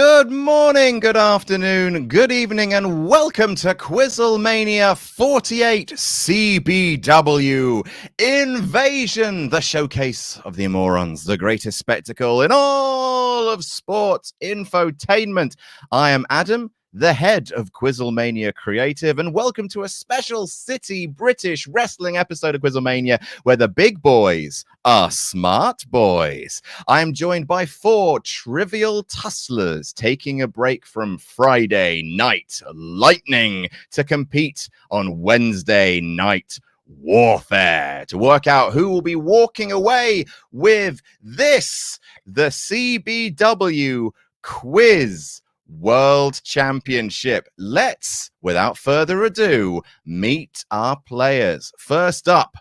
Good morning, good afternoon, good evening, and welcome to QuizzleMania 48 CBW Invasion, the showcase of the morons, the greatest spectacle in all of sports infotainment. I am Adam, the head of QuizzleMania Creative, and welcome to a special City British wrestling episode of QuizzleMania where the big boys are smart boys. I am joined by four trivial tusslers taking a break from Friday night lightning to compete on Wednesday night warfare to work out who will be walking away with this, the CBW Quiz World Championship. Let's, without further ado, meet our players. First up,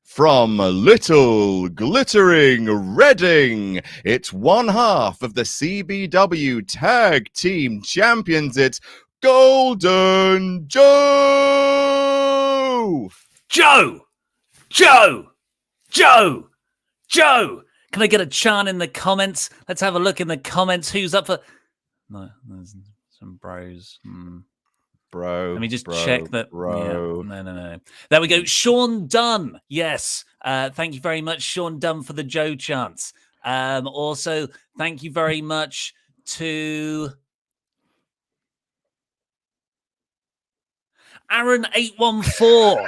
from Little Glittering Reading, it's one half of the CBW Tag Team Champions. It's Golden Joe! Joe! Joe! Joe! Joe! Can I get a chant in the comments? Let's have a look in the comments. Who's up for... No, there's some bros. Bro. Let me just check that. Yeah, no. There we go. Sean Dunn. Yes. Thank you very much, Sean Dunn, for the Joe chants. Also, thank you very much to Aaron814.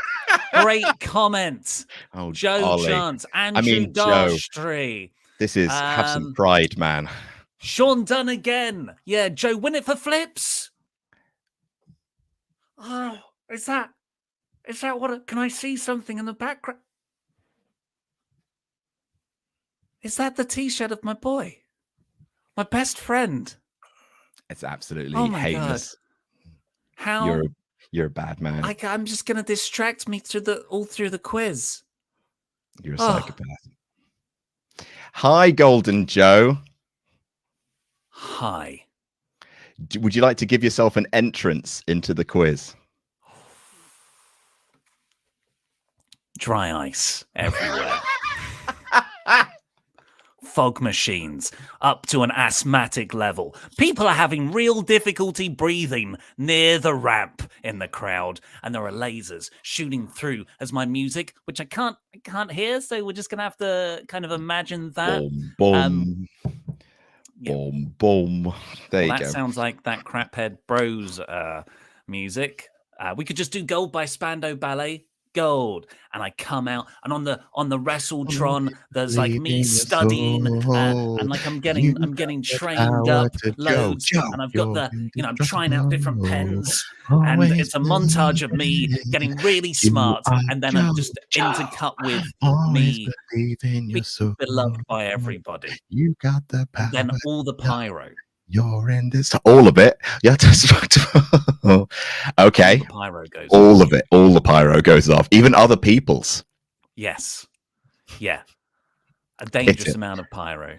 Great comment. Oh, Joe Ollie. chants. Andrew Darstry. This is have some pride, man. Sean Dunn again. Yeah, Joe, win it for flips. Oh, is that what? Can I see something in the background? Is that the T-shirt of my boy, my best friend? It's absolutely God. heinous. How you're a bad man. I'm just gonna distract me all through the quiz. You're a psychopath. Hi, Golden Joe. Hi. Would you like to give yourself an entrance into the quiz? Dry ice everywhere. Fog machines up to an asthmatic level. People are having real difficulty breathing near the ramp in the crowd, and there are lasers shooting through as my music, which I can't hear, so we're just gonna have to kind of imagine that. Boom. Yeah. Boom. There you go. That sounds like that Craphead Bros music. We could just do Gold by Spandau Ballet. Gold. And I come out, and on the WrestleTron, there's like me studying, and like I'm getting trained up loads, and I've got I'm trying out different pens, and it's a montage of me getting really smart, and then I'm just intercut with me being beloved by everybody. You got the power. And then all the pyro. You're in this. All of it. Yeah. Okay. All the pyro goes all off. Of it. All the pyro goes off. Even other people's. Yes. Yeah. A dangerous amount of pyro.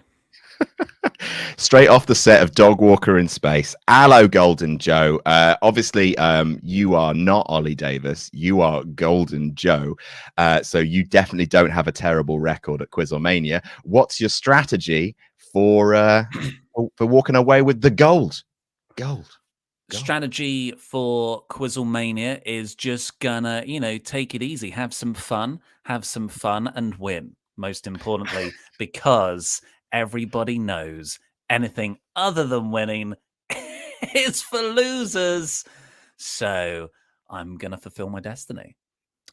Straight off the set of Dog Walker in Space. Hello, Golden Joe. Obviously, you are not Ollie Davis. You are Golden Joe. So you definitely don't have a terrible record at QuizzleMania. What's your strategy for walking away with the gold? Strategy for QuizzleMania is just gonna, take it easy, have some fun, and win. Most importantly, because everybody knows anything other than winning is for losers. So I'm gonna fulfill my destiny.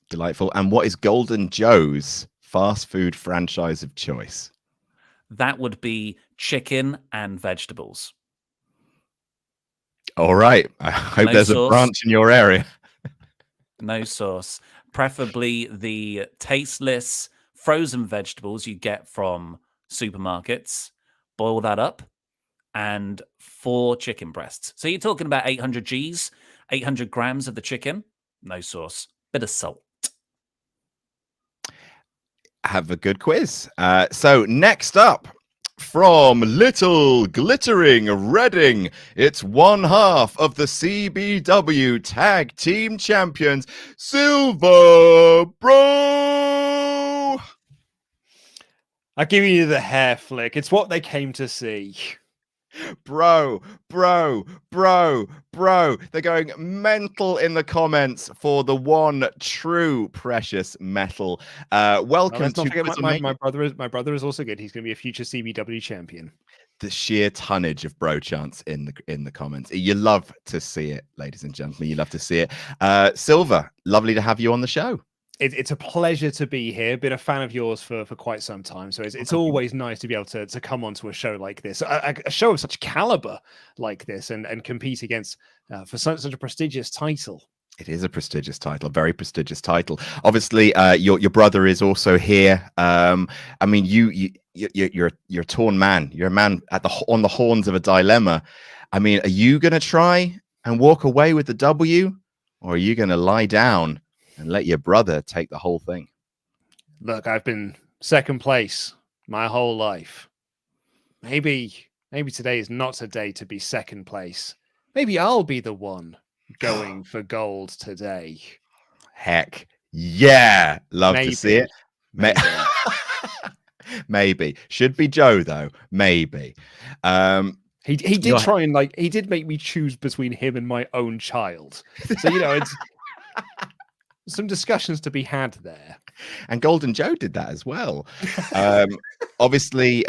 Delightful. And what is Golden Joe's fast food franchise of choice? That would be chicken and vegetables. All right. I hope there's a branch in your area. No sauce. Preferably the tasteless frozen vegetables you get from supermarkets. Boil that up, and 4 chicken breasts. So you're talking about 800 Gs, 800 grams of the chicken. No sauce. Bit of salt. Have a good quiz. So next up, from Little Glittering Reading, it's one half of the CBW Tag Team Champions, Silver Bro. I'll give you the hair flick. It's what they came to see. Bro, bro, bro, bro. They're going mental in the comments for the one true precious metal. Well, Welcome let's not to forget QuizzleMania. my brother is also good. He's going to be a future CBW champion. The sheer tonnage of bro chants in the comments. You love to see it, ladies and gentlemen. You love to see it. Silver, lovely to have you on the show. It's a pleasure to be here. Been a fan of yours for quite some time, so it's always nice to be able to come onto a show like this, a show of such caliber like this, and compete against for such a prestigious title. It is a prestigious title, a very prestigious title. Obviously, your brother is also here. I mean, you're a torn man. You're a man on the horns of a dilemma. I mean, are you going to try and walk away with the W, or are you going to lie down and let your brother take the whole thing? Look, I've been second place my whole life. Maybe today is not a day to be second place. Maybe I'll be the one going for gold today. Heck yeah, love to see it. Maybe. Maybe should be Joe though. Maybe. He did try and he did make me choose between him and my own child. So it's some discussions to be had there. And Golden Joe did that as well. Obviously,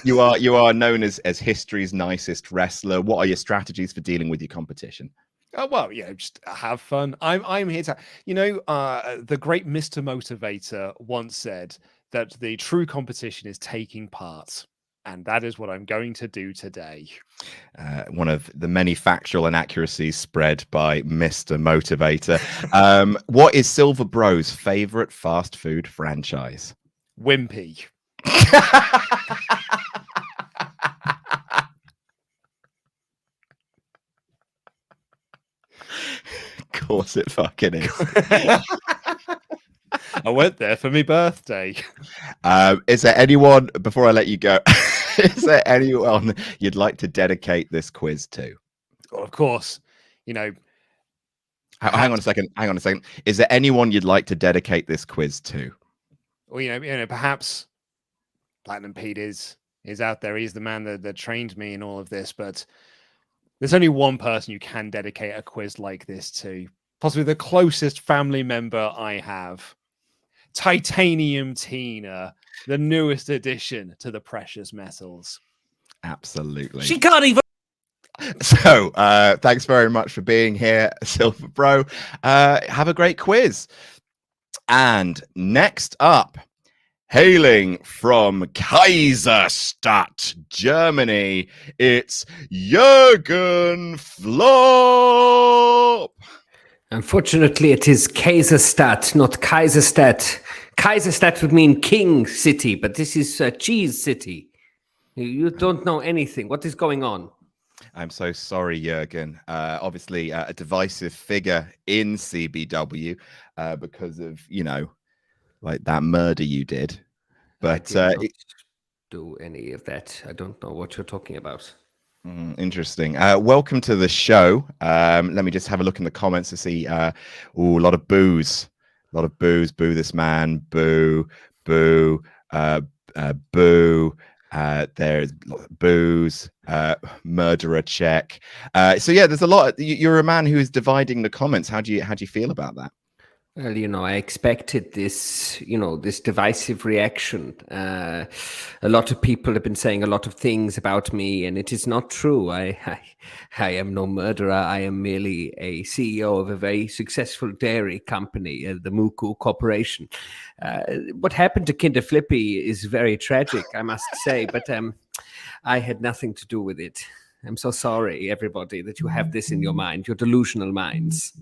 you are known as history's nicest wrestler. What are your strategies for dealing with your competition? Oh, well, just have fun. I'm here to, the great Mr. Motivator once said that the true competition is taking part. And that is what I'm going to do today. One of the many factual inaccuracies spread by Mr. Motivator. What is Silver Bro's favorite fast food franchise? Wimpy. Of course it fucking is. I went there for my birthday. Is there anyone, before I let you go, is there anyone you'd like to dedicate this quiz to? Well, of course, Hang on a second. Is there anyone you'd like to dedicate this quiz to? Well, perhaps Platinum Pete is out there. He's the man that trained me in all of this, but there's only one person you can dedicate a quiz like this to. Possibly the closest family member I have. Titanium Tina, the newest addition to the precious metals. Absolutely. She can't even. So, thanks very much for being here, Silver Bro. Have a great quiz. And next up, hailing from Kaiserstadt, Germany, it's Jurgen Flopp. Unfortunately, it is Kaiserstadt, not Kaiserstadt. Kaiserstadt would mean King City, but this is Cheese City. You don't know anything. What is going on? I'm so sorry, Jurgen. Obviously, a divisive figure in CBW because of, that murder you did. But I did not do any of that. I don't know what you're talking about. Interesting. Welcome to the show. Let me just have a look in the comments to see. A lot of boos. A lot of boos. Boo this man. Boo. Boo. Boo. There's boos. Murderer check. So yeah, there's a lot. You're a man who is dividing the comments. How do you feel about that? Well, I expected this, this divisive reaction. A lot of people have been saying a lot of things about me, and it is not true. I am no murderer. I am merely a CEO of a very successful dairy company, the Muku Corporation. What happened to Kinder Flippy is very tragic, I must say, but I had nothing to do with it. I'm so sorry, everybody, that you have this in your mind, your delusional minds.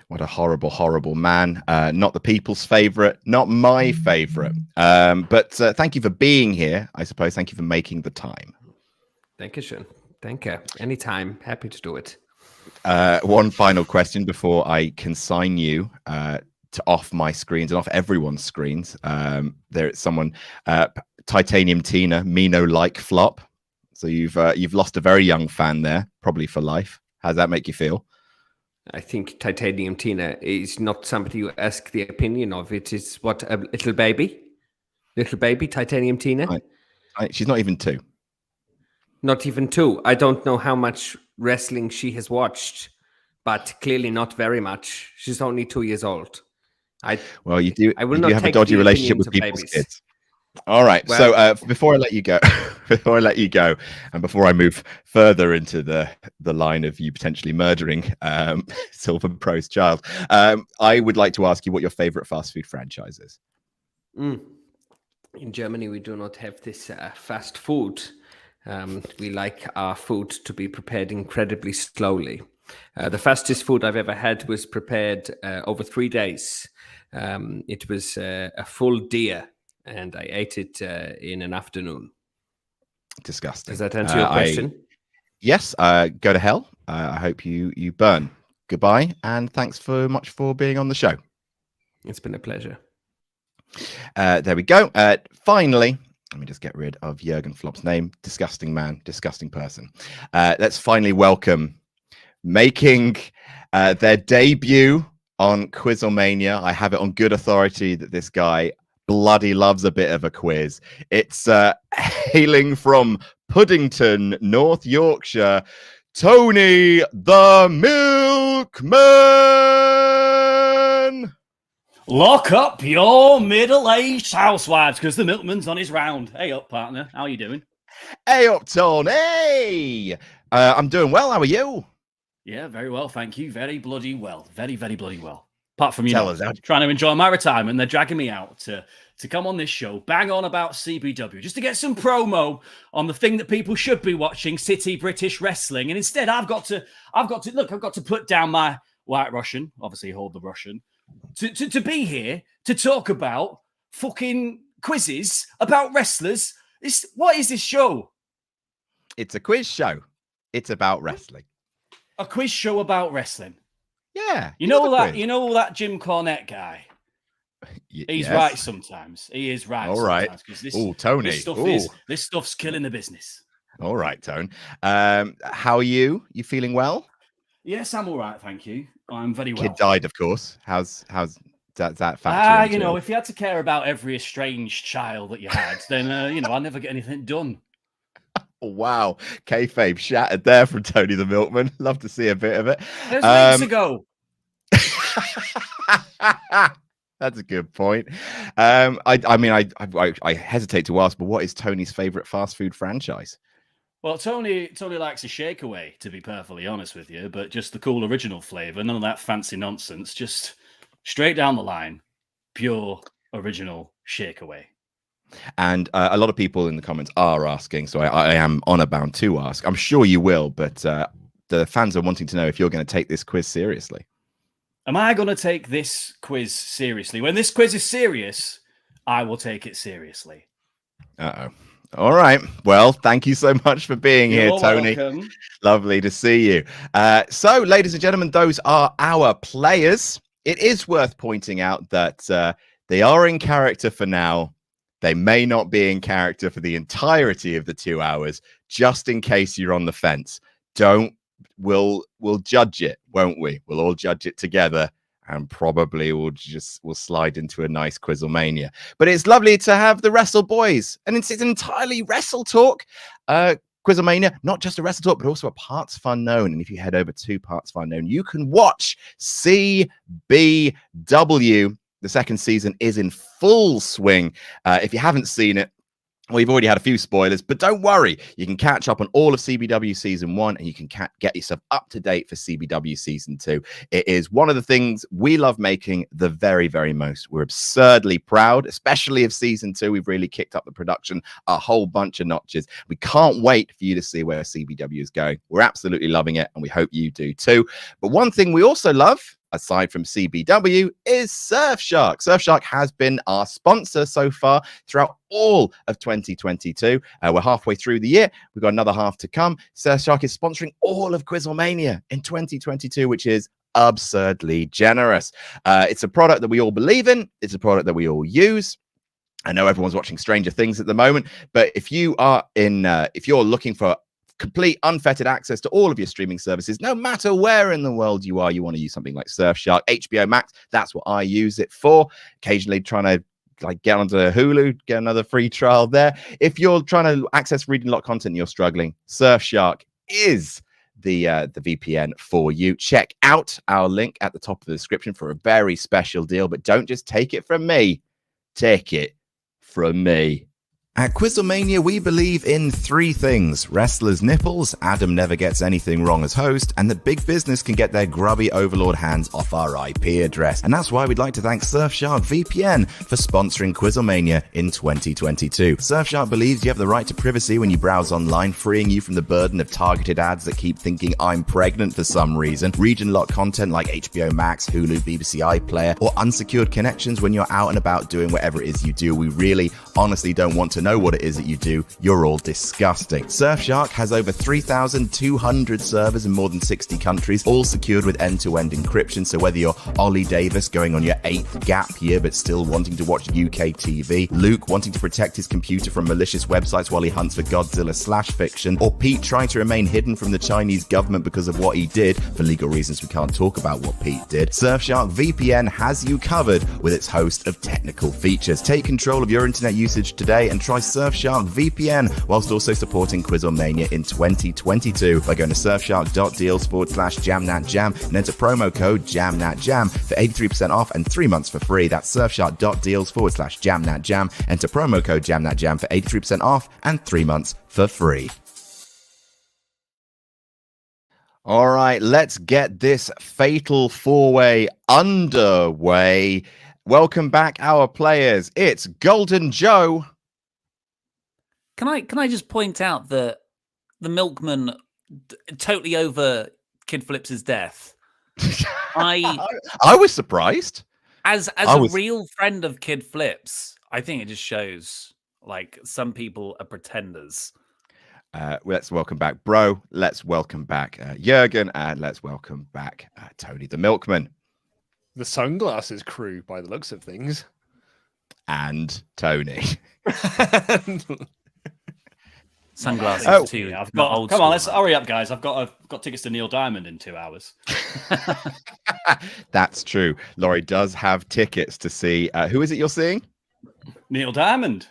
What a horrible, horrible man. Not the people's favorite, not my favorite. But thank you for being here, I suppose. Thank you for making the time. Thank you, Sean. Thank you. Anytime. Happy to do it. One final question before I consign you to off my screens and off everyone's screens. There's someone, Titanium Tina, me no like Flopp. So you've lost a very young fan there, probably for life. How does that make you feel? I think Titanium Tina is not somebody you ask the opinion of. It is what, a little baby, Titanium Tina. She's not even 2. Not even 2. I don't know how much wrestling she has watched, but clearly not very much. She's only 2 years old. Well, you do. I will You not do have a take dodgy the relationship opinions with of people's babies. kids. All right. Well- So before I let you go, and before I move further into the line of you potentially murdering Silver Pro's child, I would like to ask you what your favorite fast food franchise is. In Germany, we do not have this fast food. We like our food to be prepared incredibly slowly. The fastest food I've ever had was prepared over 3 days. It was a full deer, and I ate it in an afternoon. Disgusting. Does that answer your question? Yes. Go to hell. I hope you burn. Goodbye, and thanks so much for being on the show. It's been a pleasure. There we go. Finally, let me just get rid of Jurgen Flopp's name. Disgusting man, disgusting person. Let's finally welcome, making their debut on QuizzleMania. I have it on good authority that this guy bloody loves a bit of a quiz. It's hailing from Puddington, North Yorkshire, Tony the Milkman. Lock up your middle-aged housewives because the milkman's on his round. Hey up, partner. How you doing? Hey up, Tony. I'm doing well. How are you? Yeah, very well, thank you. Very bloody well. Very, very bloody well. Apart from, Tell us, trying to enjoy my retirement, they're dragging me out to come on this show, bang on about CBW, just to get some promo on the thing that people should be watching, City British Wrestling. And instead, I've got to put down my White Russian, obviously hold the Russian, to be here to talk about fucking quizzes about wrestlers. What is this show? It's a quiz show. It's about wrestling. A quiz show about wrestling. Yeah. You know that Jim Cornette guy? He's yes. right sometimes. He is right. All right. Oh, Tony. This stuff's killing the business. All right, Tone. How are you? You feeling well? Yes, I'm all right, thank you. I'm very well. Kid died, of course. How's that factor? If you had to care about every estranged child that you had, then I'll never get anything done. Wow, kayfabe shattered there from Tony the Milkman. Love to see a bit of it. It was weeks ago. That's a good point. I hesitate to ask, but what is Tony's favorite fast food franchise? Well, Tony likes a shakeaway, to be perfectly honest with you, but just the cool original flavor, none of that fancy nonsense, just straight down the line, pure original shakeaway. And a lot of people in the comments are asking, so I am honor bound to ask. I'm sure you will, but the fans are wanting to know if you're going to take this quiz seriously. Am I going to take this quiz seriously? When this quiz is serious, I will take it seriously. Uh-oh. All right. Well, thank you so much for being here, Tony. Welcome. Lovely to see you. So, ladies and gentlemen, those are our players. It is worth pointing out that they are in character for now. They may not be in character for the entirety of the 2 hours, just in case you're on the fence. We'll judge it, won't we? We'll all judge it together, and probably we'll slide into a nice QuizzleMania. But it's lovely to have the Wrestle Boys, and it's entirely Wrestle Talk. QuizzleMania, not just a Wrestle Talk, but also a partsFUNknown. And if you head over to partsFUNknown, you can watch CBW. The second season is in full swing. If you haven't seen it, well, you've already had a few spoilers, but don't worry. You can catch up on all of CBW Season 1, and you can get yourself up to date for CBW Season 2. It is one of the things we love making the very, very most. We're absurdly proud, especially of Season 2. We've really kicked up the production a whole bunch of notches. We can't wait for you to see where CBW is going. We're absolutely loving it, and we hope you do too. But one thing we also love, aside from CBW, is Surfshark. Surfshark has been our sponsor so far throughout all of 2022. We're halfway through the year. We've got another half to come. Surfshark is sponsoring all of QuizzleMania in 2022, which is absurdly generous. It's a product that we all believe in. It's a product that we all use. I know everyone's watching Stranger Things at the moment, but if you are if you're looking for complete unfettered access to all of your streaming services, no matter where in the world you are, you want to use something like Surfshark, HBO Max. That's what I use it for. Occasionally trying to like get onto Hulu, get another free trial there. If you're trying to access reading lot content and you're struggling, Surfshark is the VPN for you. Check out our link at the top of the description for a very special deal, but don't just take it from me. Take it from me. At QuizzleMania, we believe in 3 things: wrestlers' nipples, Adam never gets anything wrong as host, and that big business can get their grubby overlord hands off our IP address. And that's why we'd like to thank Surfshark VPN for sponsoring QuizzleMania in 2022. Surfshark believes you have the right to privacy when you browse online, freeing you from the burden of targeted ads that keep thinking I'm pregnant for some reason, region-locked content like HBO Max, Hulu, BBC iPlayer, or unsecured connections when you're out and about doing whatever it is you do. We really, honestly don't want to know what it is that you do. You're all disgusting. Surfshark has over 3,200 servers in more than 60 countries, all secured with end-to-end encryption. So whether you're Ollie Davis going on your 8th gap year but still wanting to watch UK TV, Luke wanting to protect his computer from malicious websites while he hunts for Godzilla/fiction, or Pete trying to remain hidden from the Chinese government because of what he did, for legal reasons we can't talk about what Pete did, Surfshark VPN has you covered with its host of technical features. Take control of your internet usage today and try Surfshark VPN whilst also supporting QuizzleMania in 2022 by going to surfshark.deals/jamnatjam and enter promo code jamnatjam for 83% off and 3 months for free. That's surfshark.deals/jamnatjam. Enter promo code jamnatjam for 83% off and 3 months for free. All right, let's get this fatal 4-way underway. Welcome back, our players. It's Golden Joe. Can I just point out that the Milkman totally over Kid Flips' death? I was surprised. As a real friend of Kid Flips, I think it just shows like some people are pretenders. Let's welcome back Bro. Let's welcome back Jurgen, and let's welcome back Tony the Milkman. The Sunglasses crew, by the looks of things. And Tony. Sunglasses too. I've got. Come on, let's hurry up, guys. I've got tickets to Neil Diamond in 2 hours. That's true. Laurie does have tickets to see. Who is it you're seeing? Neil Diamond.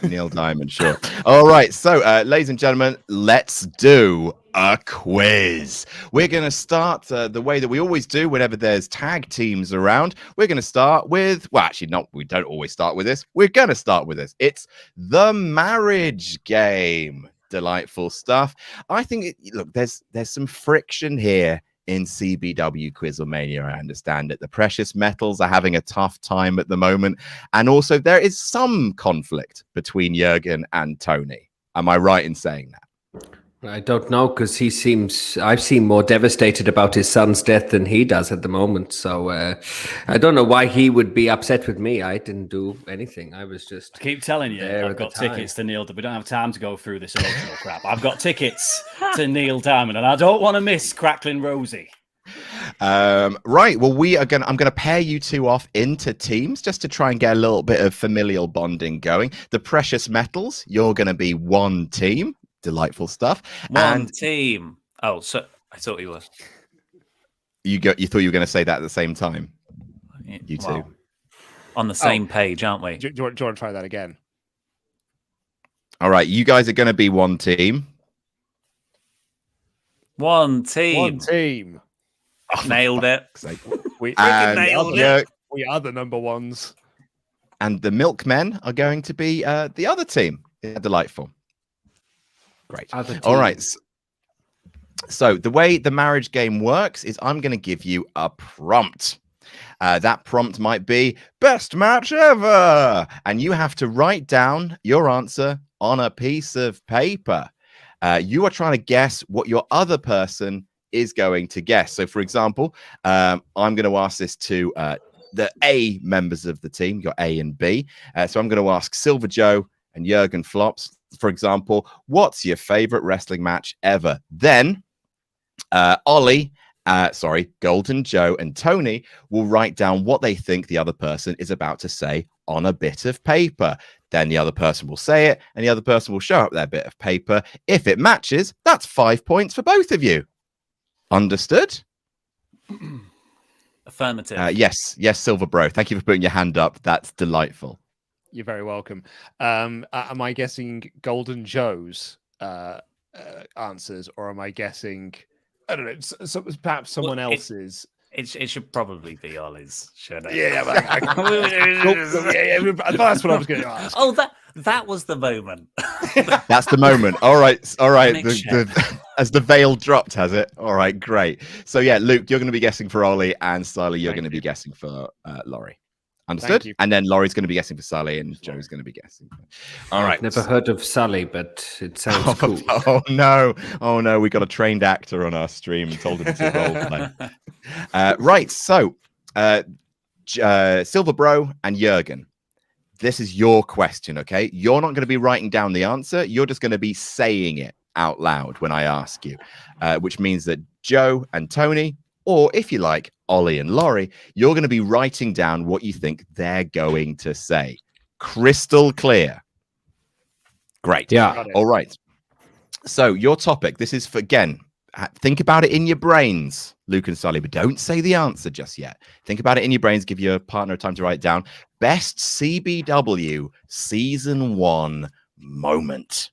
Neil Diamond, sure. All right, so ladies and gentlemen, let's do a quiz. We're going to start the way that we always do whenever there's tag teams around. We're going to start with, well, actually, not. We don't always start with this. We're going to start with this. It's the marriage game. Delightful stuff. I think, look, there's some friction here in CBW QuizzleMania. I understand it. The precious metals are having a tough time at the moment. And also there is some conflict between Jurgen and Tony. Am I right in saying that? I don't know, because I've seen more devastated about his son's death than he does at the moment. So I don't know why he would be upset with me. I didn't do anything. I was just. I keep telling you, I've got tickets to Neil. We don't have time to go through this emotional crap. I've got tickets to Neil Diamond, and I don't want to miss Crackling Rosie. Right. Well, I'm going to pair you two off into teams just to try and get a little bit of familial bonding going. The precious metals, you're going to be one team. Delightful stuff. One team. Oh, so I thought you were. You thought you were going to say that at the same time. You two. Well, on the same page, aren't we? Do you want to try that again? All right. You guys are going to be one team. One team. One team. Oh, nailed it. We nailed it. We are the number ones. And the Milkmen are going to be the other team. Yeah, delightful. Great. All right. So the way the marriage game works is I'm going to give you a prompt. That prompt might be best match ever. And you have to write down your answer on a piece of paper. You are trying to guess what your other person is going to guess. So, for example, I'm going to ask this to the A members of the team, your A and B. So I'm going to ask Silver Joe and Jurgen Flops, for example, what's your favorite wrestling match ever? Then Golden Joe and Tony will write down what they think the other person is about to say on a bit of paper. Then the other person will say it, and the other person will show up their bit of paper. If it matches, that's 5 points for both of you. Understood? Affirmative. Yes, Silver Bro. Thank you for putting your hand up. That's delightful. You're very welcome. Am I guessing Golden Joe's answers, or am I guessing? I don't know. Perhaps someone else's. It should probably be Ollie's, shouldn't it? Yeah, that's what I was going to ask. Oh, that was the moment. That's the moment. All right. Next As the veil dropped, has it? All right, great. So yeah, Luke, you're going to be guessing for Ollie, and Sally, you're going to be guessing for Laurie. Understood? And then Laurie's going to be guessing for Sally, and Joe's going to be guessing. All right. Never heard of Sally, but it sounds cool. Oh no, we got a trained actor on our stream and told him to role play. Right, so Silver Bro and Jurgen, this is your question, okay? You're not going to be writing down the answer. You're just going to be saying it out loud when I ask you, which means that Joe and Tony, or if you like, Ollie and Laurie, you're going to be writing down what you think they're going to say. Crystal clear. Great. Yeah. All right. So your topic, this is for, again, think about it in your brains, Luke and Sully, but don't say the answer just yet. Think about it in your brains. Give your partner time to write it down. Best CBW Season 1 moment.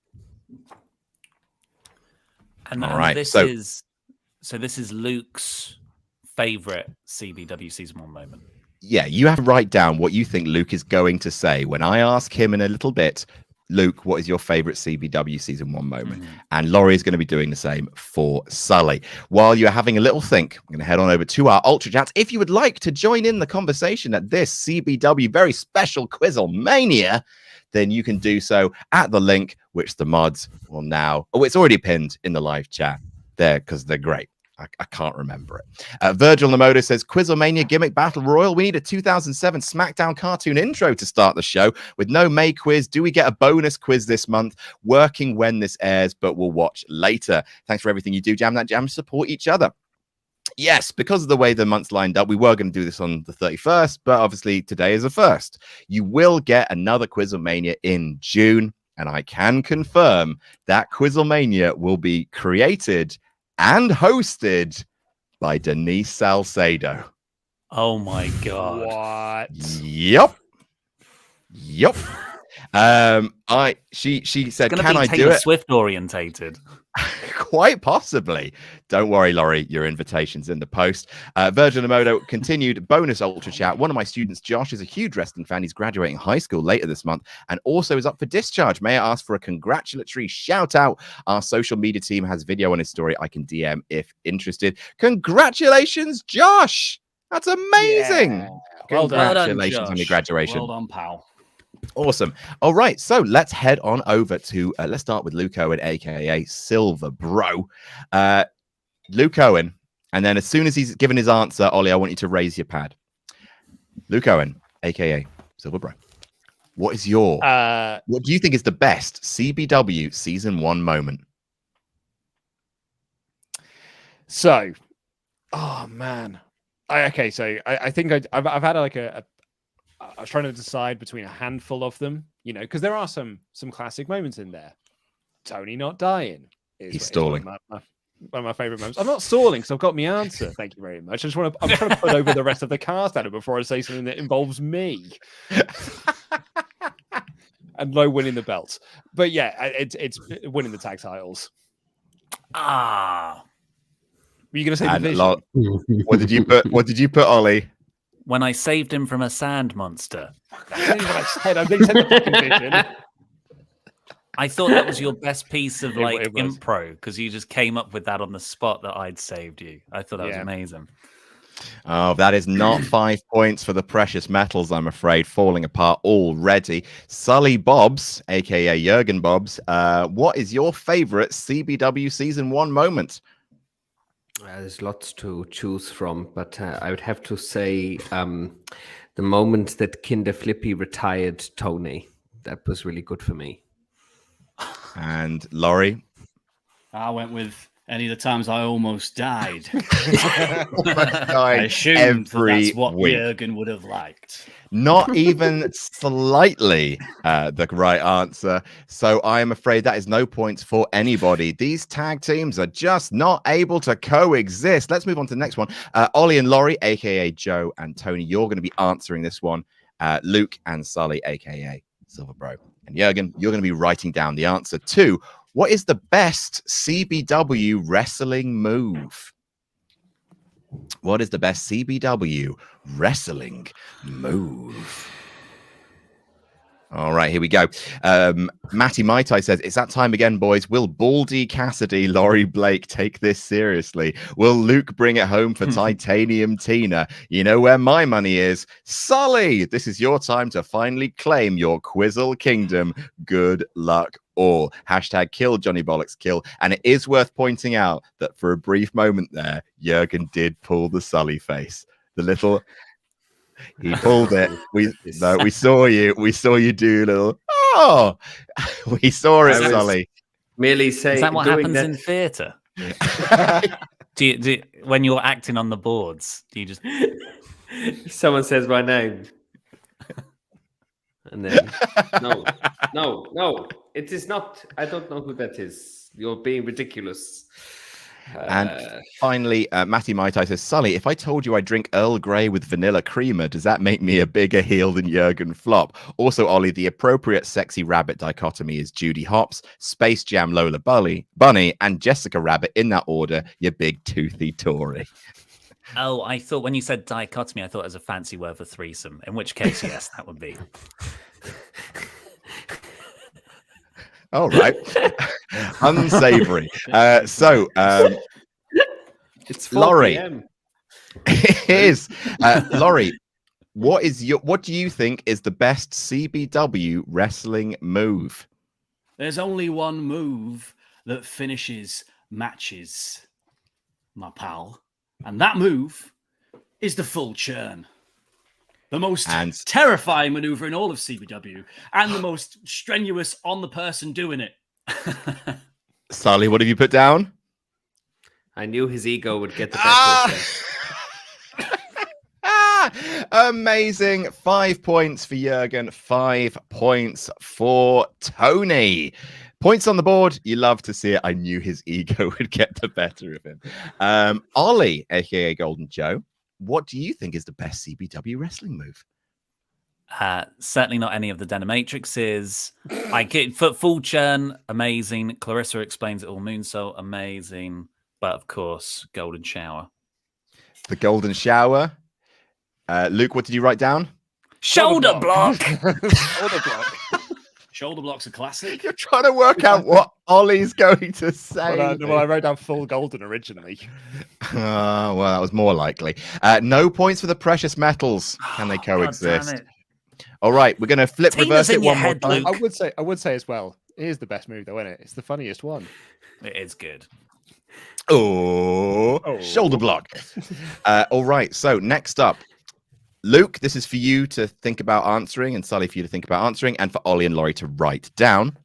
And all right. This is Luke's favorite CBW Season 1 moment. Yeah, you have to write down what you think Luke is going to say. When I ask him in a little bit, Luke, what is your favorite CBW Season 1 moment? And Laurie is going to be doing the same for Sully. While you're having a little think, I'm going to head on over to our Ultra Chats. If you would like to join in the conversation at this CBW very special QuizzleMania, then you can do so at the link, which the mods will now... Oh, it's already pinned in the live chat there because they're great. I can't remember it. Virgil Namoto says, QuizzleMania Gimmick Battle Royal. We need a 2007 SmackDown cartoon intro to start the show. With no May quiz, do we get a bonus quiz this month? Working when this airs, but we'll watch later. Thanks for everything you do, Jam That Jam. Support each other. Yes, because of the way the months lined up, we were going to do this on the 31st, but obviously today is the 1st. You will get another QuizzleMania in June, and I can confirm that QuizzleMania will be created and hosted by Denise Salcedo. Oh my god! What? Yep. She said, "Can I do it?" Swift orientated. Quite possibly. Don't worry, Laurie. Your invitation's in the post. Virgil Amodo continued bonus Ultra Chat. One of my students, Josh, is a huge wrestling fan. He's graduating high school later this month and also is up for discharge. May I ask for a congratulatory shout out? Our social media team has video on his story. I can DM if interested. Congratulations, Josh. That's amazing. Yeah. Congratulations on your graduation. Well done, pal. Awesome. All right, so let's head on over to let's start with Luke Owen, aka Silver Bro. Luke Owen, and then as soon as he's given his answer, Ollie, I want you to raise your pad. Luke Owen, aka Silver Bro. What is your what do you think is the best CBW Season 1 moment? So, oh man. I think I've had like I was trying to decide between a handful of them, you know, because there are some classic moments in there. Tony not dying. He's stalling. One of my favorite moments. I'm not stalling, so I've got my answer. Thank you very much. I'm trying to put over the rest of the cast at it before I say something that involves me. And no winning the belts. But yeah, it's winning the tag titles. Ah. Were you going to say Division? What did you put, Ollie? When I saved him from a sand monster. That's what I said. I didn't say the fucking Vision. I thought that was your best piece of impro because you just came up with that on the spot that I'd saved you. I thought that was amazing. Oh, that is not 5 points for the precious metals, I'm afraid. Falling apart already. Sully Bobs, aka Jurgen Bobs, what is your favorite CBW Season 1 moment? There's lots to choose from, but I would have to say the moment that Kinder Flippy retired Tony. That was really good for me. And Laurie? I went with any of the times I almost died. I assumed that's what Jurgen would have liked. Not even slightly the right answer. So I am afraid that is no points for anybody. These tag teams are just not able to coexist. Let's move on to the next one. Ollie and Laurie, a.k.a. Joe and Tony, you're going to be answering this one. Luke and Sully, a.k.a. Silver Bro. And Jurgen, you're going to be writing down the answer to what is the best CBW wrestling move? What is the best CBW wrestling move? All right, here we go. Matty Maitai says, it's that time again, boys. Will Baldy Cassidy, Laurie Blake take this seriously? Will Luke bring it home for Titanium Tina? You know where my money is. Sully, this is your time to finally claim your Quizzle Kingdom. Good luck all. Hashtag kill Johnny Bollocks kill. And it is worth pointing out that for a brief moment there, Jurgen did pull the Sully face. The little... He pulled it. We saw you. We saw you do a little. Oh, we saw it, Sully. Merely saying. Is that what happens in theatre? do you, when you're acting on the boards? Do you just? Someone says my name, and then no, it is not. I don't know who that is. You're being ridiculous. And finally, Matty Maitai says, Sully, if I told you I drink Earl Grey with vanilla creamer, does that make me a bigger heel than Jurgen Flopp? Also, Ollie, the appropriate sexy rabbit dichotomy is Judy Hopps, Space Jam Lola Bunny, and Jessica Rabbit in that order, you big toothy Tory. Oh, I thought when you said dichotomy, I thought it was a fancy word for threesome, in which case, yes, that would be. All right. Unsavory. It's Laurie. It is. Laurie, what do you think is the best CBW wrestling move? There's only one move that finishes matches, my pal. And that move is the full churn. The most terrifying maneuver in all of CBW, and the most strenuous on the person doing it. Sully, what have you put down? I knew his ego would get the better of him. Amazing. 5 points for Jurgen, 5 points for Tony. Points on the board. You love to see it. I knew his ego would get the better of him. Ollie, aka Golden Joe. What do you think is the best CBW wrestling move? Certainly not any of the Denimatrixes. I get full churn, amazing. Clarissa explains it all. Moonsault, amazing. But of course, Golden Shower. The Golden Shower. Luke, what did you write down? Shoulder block. Shoulder block. Shoulder block's a classic. You're trying to work out what Ollie's going to say. Well, I wrote down full golden originally. Well, that was more likely. No points for the precious metals. Can they coexist? All right, we're going to flip reverse it one more time. I would say as well. It is the best move, though, isn't it? It's the funniest one. It is good. Oh. Shoulder block. All right. So next up, Luke, this is for you to think about answering, and Sully for you to think about answering, and for Ollie and Laurie to write down.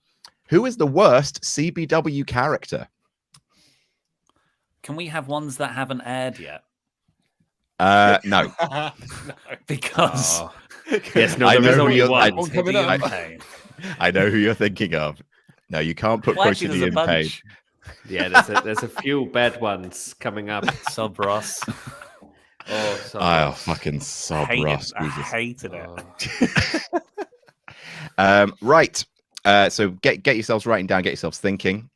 Who is the worst CBW character? Can we have ones that haven't aired yet? No. Because yes, no, I there is know only one. I know who you're thinking of. No, you can't put Quotity in pain. Yeah, there's a few bad ones coming up. Sob Ross. Oh, fucking Sob Ross. I hated it. Right. So get yourselves writing down, get yourselves thinking.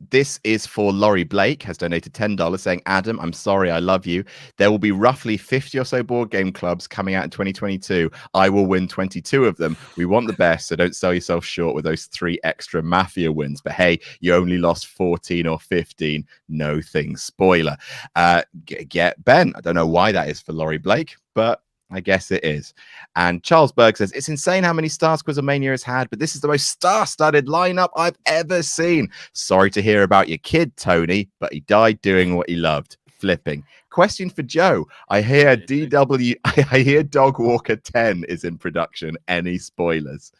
This is for Laurie Blake, has donated $10 saying, Adam, I'm sorry, I love you. There will be roughly 50 or so board game clubs coming out in 2022. I will win 22 of them. We want the best, so don't sell yourself short with those 3 extra Mafia wins. But hey, you only lost 14 or 15. No things. Spoiler. Get Ben. I don't know why that is for Laurie Blake, but I guess it is. And Charles Berg says, it's insane how many stars QuizzleMania has had, but this is the most star-studded lineup I've ever seen. Sorry to hear about your kid, Tony, but he died doing what he loved, flipping. Question for Joe. I hear Dog Walker 10 is in production. Any spoilers?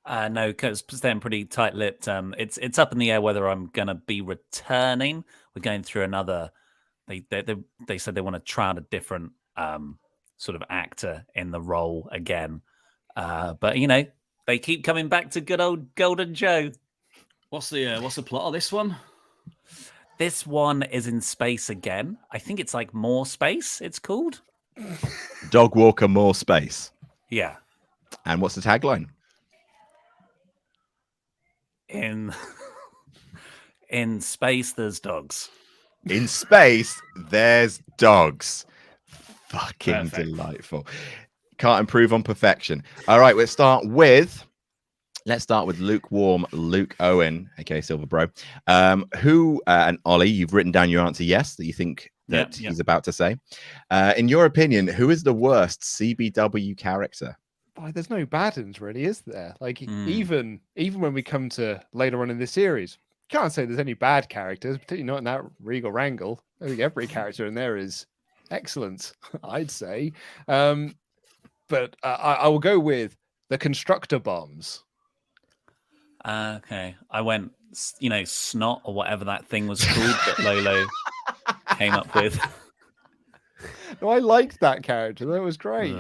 No, because staying pretty tight-lipped. It's up in the air whether I'm going to be returning. We're going through another... They said they want to try out a different... sort of actor in the role again. But, you know, they keep coming back to good old Golden Joe. What's the plot of this one? This one is in space again. I think it's like More Space, it's called. Dog Walker More Space. Yeah. And what's the tagline? In in space, there's dogs. In space, there's dogs. Fucking Perfect. delightful. Can't improve on perfection. All right, let's start with lukewarm Luke Owen, aka Silver Bro. Who and Ollie, you've written down your answer, yes, that you think that he's about to say. In your opinion, who is the worst CBW character? Boy, there's no bad ones, really, is there? Like even when we come to later on in this series, can't say there's any bad characters, particularly not in that Regal Wrangle. I think every character in there is excellent, I'd say. But I will go with the constructor bombs. Okay, I went, snot or whatever that thing was called that Lolo came up with. No, I liked that character. That was great.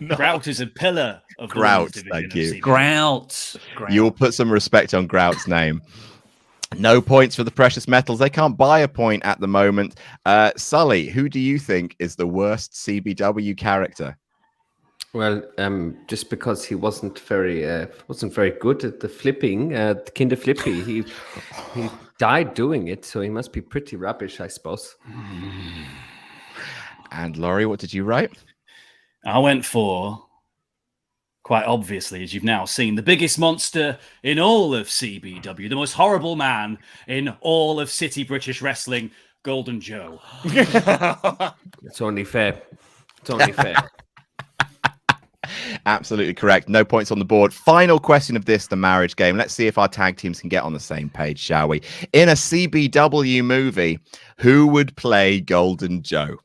Grout is a pillar of the Grout, women's division thank of you. CBW. Grout. You'll put some respect on Grout's name. No points for the precious metals. They can't buy a point at the moment. Sully, who do you think is the worst CBW character? Well, just because he wasn't very good at the flipping, the Kinder Flippy, he died doing it, so he must be pretty rubbish, I suppose. And Laurie, what did you write? I went for, quite obviously, as you've now seen, the biggest monster in all of CBW, the most horrible man in all of City British Wrestling, Golden Joe. It's only fair. It's only fair. Absolutely correct. No points on the board. Final question of this, the marriage game. Let's see if our tag teams can get on the same page, shall we? In a CBW movie, who would play Golden Joe?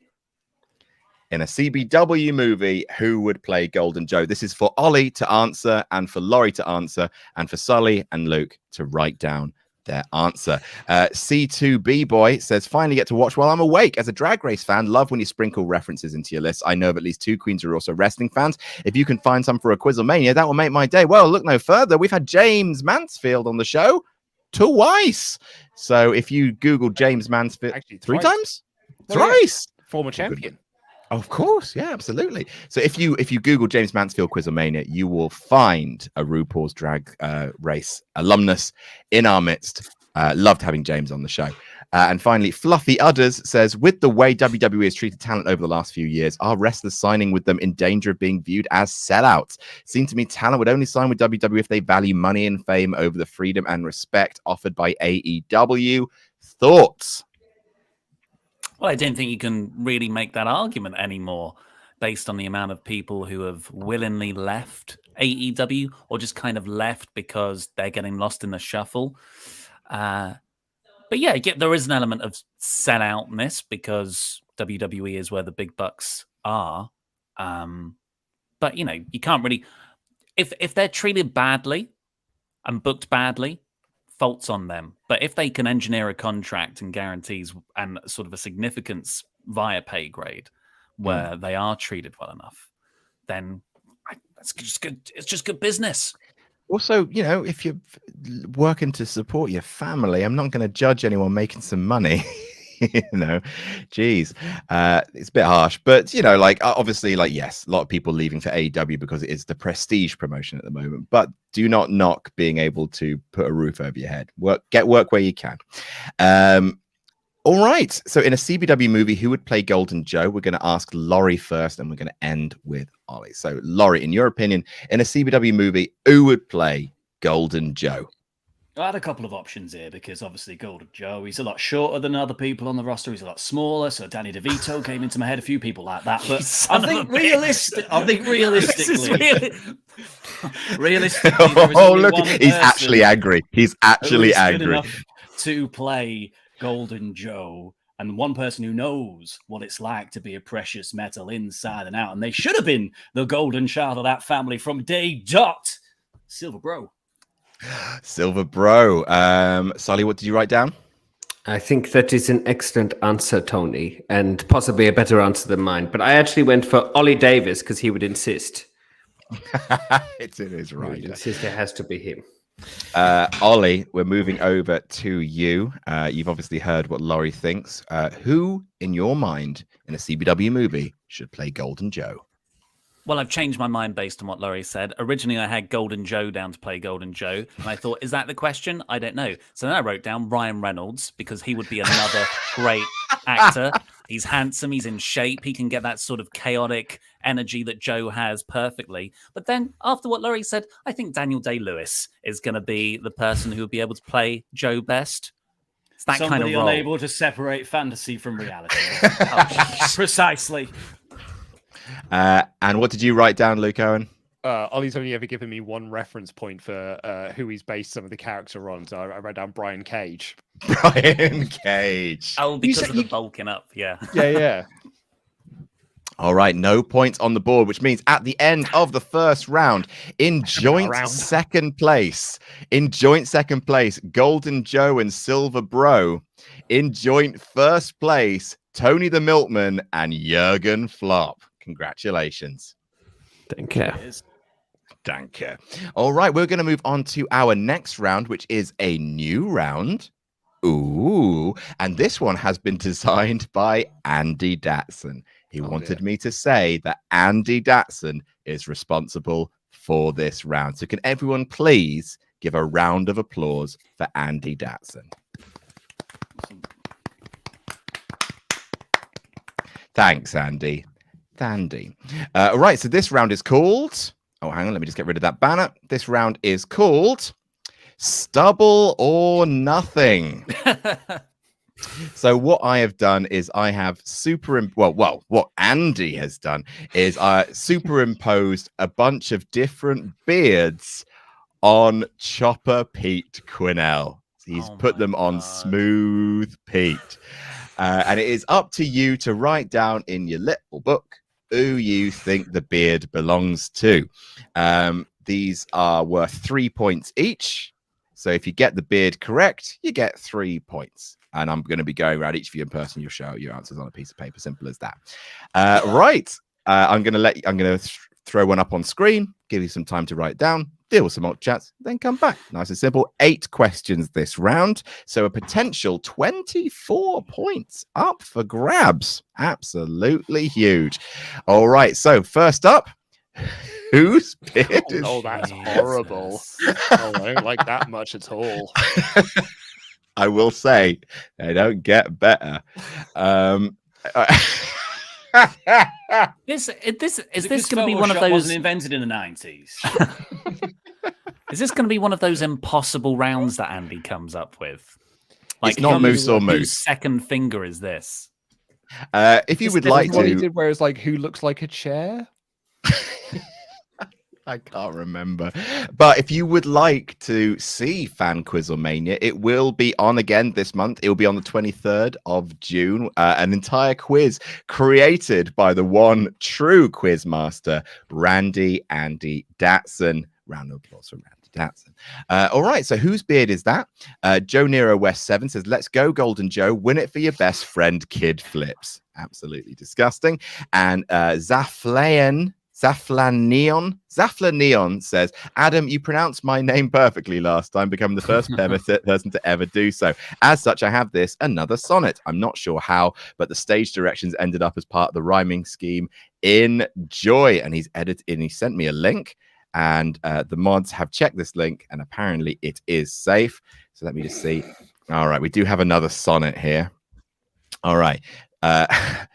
In a CBW movie, who would play Golden Joe? This is for Ollie to answer and for Laurie to answer and for Sully and Luke to write down their answer. C2B Boy says, finally get to watch while I'm awake. As a Drag Race fan, love when you sprinkle references into your list. I know of at least 2 queens who are also wrestling fans. If you can find some for a QuizzleMania, that will make my day. Well, look no further. We've had James Mansfield on the show twice. So if you Google James Mansfield, Actually, 3 thrice. times? Well, Thrice. yeah. Former champion. Of course, yeah, absolutely. So if you Google James Mansfield QuizzleMania, you will find a RuPaul's Drag Race alumnus in our midst. Loved having James on the show. And finally, Fluffy Udders says, with the way WWE has treated talent over the last few years, are wrestlers signing with them in danger of being viewed as sellouts? Seems to me talent would only sign with WWE if they value money and fame over the freedom and respect offered by AEW. Thoughts? Well, I don't think you can really make that argument anymore based on the amount of people who have willingly left AEW or just kind of left because they're getting lost in the shuffle. But yeah, there is an element of selloutness because WWE is where the big bucks are. But, you can't really... If they're treated badly and booked badly, faults on them. But if they can engineer a contract and guarantees and sort of a significance via pay grade where they are treated well enough, then that's just good. It's just good business. Also, if you're working to support your family, I'm not going to judge anyone making some money. Geez, it's a bit harsh, but obviously, yes, a lot of people leaving for AEW because it is the prestige promotion at the moment. But do not knock being able to put a roof over your head. Get work where you can. All right. So, in a CBW movie, who would play Golden Joe? We're going to ask Laurie first, and we're going to end with Ollie. So, Laurie, in your opinion, in a CBW movie, who would play Golden Joe? I had a couple of options here because obviously Golden Joe, he's a lot shorter than other people on the roster. He's a lot smaller. So Danny DeVito came into my head, a few people like that. But I think realistically, oh, look, he's actually angry. He's actually angry to play Golden Joe. And one person who knows what it's like to be a precious metal inside and out. And they should have been the golden child of that family from day dot. Silver Bro. Silver Bro. Sully, what did you write down? I think that is an excellent answer, Tony, and possibly a better answer than mine. But I actually went for Ollie Davis because he would insist. It is right. He would insist it has to be him. Ollie, we're moving over to you. You've obviously heard what Laurie thinks. Who, in your mind, in a CBW movie, should play Golden Joe? Well, I've changed my mind based on what Laurie said. Originally, I had Golden Joe down to play Golden Joe, and I thought, is that the question? I don't know. So then I wrote down Ryan Reynolds because he would be another great actor. He's handsome, he's in shape, he can get that sort of chaotic energy that Joe has perfectly. But then, after what Laurie said, I think Daniel Day-Lewis is going to be the person who will be able to play Joe best. It's that Somebody kind of role. unable to separate fantasy from reality. Precisely. And what did you write down, Luke Owen? Ollie's only ever given me one reference point for who he's based some of the character on, so I wrote down Brian Cage. Brian Cage. Oh, because of the bulking up, yeah. Yeah. All right, no points on the board, which means at the end of the first round, in joint second place, Golden Joe and Silver Bro. In joint first place, Tony the Milkman and Jurgen Flopp. Congratulations. Thank you. Thank you. All right, we're going to move on to our next round, which is a new round. Ooh, and this one has been designed by Andy Datson. He wanted me to say that Andy Datson is responsible for this round. So can everyone please give a round of applause for Andy Datson? Thanks, Andy. All right, so this round is called... Oh, hang on, let me just get rid of that banner. This round is called Stubble or Nothing. So what I have done is I have what Andy has done is superimposed a bunch of different beards on Chopper Pete Quinnell. So he's put them on Smooth Pete. And it is up to you to write down in your little book who you think the beard belongs to. These are worth 3 points each. So if you get the beard correct, you get 3 points. And I'm going to be going around each of you in person. You'll show your answers on a piece of paper. Simple as that. Right. I'm going to throw one up on screen, give you some time to write it down, deal with some mock chats, then come back. Nice and simple. 8 questions this round. So a potential 24 points up for grabs. Absolutely huge. All right. So first up, whose beard is... Oh, that's horrible. I don't like that much at all. I will say they don't get better. Is this going to be one of those? Wasn't invented in the 90s. Is this going to be one of those impossible rounds that Andy comes up with? Like, it's not moose or moose. Whose second finger is this? If you would like to, what he did, where it's like, who looks like a chair? I can't remember. But if you would like to see Fan QuizzleMania, it will be on again this month. It will be on the 23rd of June. An entire quiz created by the one true quizmaster, Andy Datson. Round of applause for Randy Datson. All right, so whose beard is that? Joe Nero West 7 says, let's go, Golden Joe. Win it for your best friend, Kid Flips. Absolutely disgusting. And Zaflanion says, Adam, you pronounced my name perfectly last time, becoming the first person to ever do so. As such, I have another sonnet. I'm not sure how, but the stage directions ended up as part of the rhyming scheme. Enjoy. And he sent me a link, and the mods have checked this link, and apparently it is safe. So let me just see. All right, we do have another sonnet here. All right.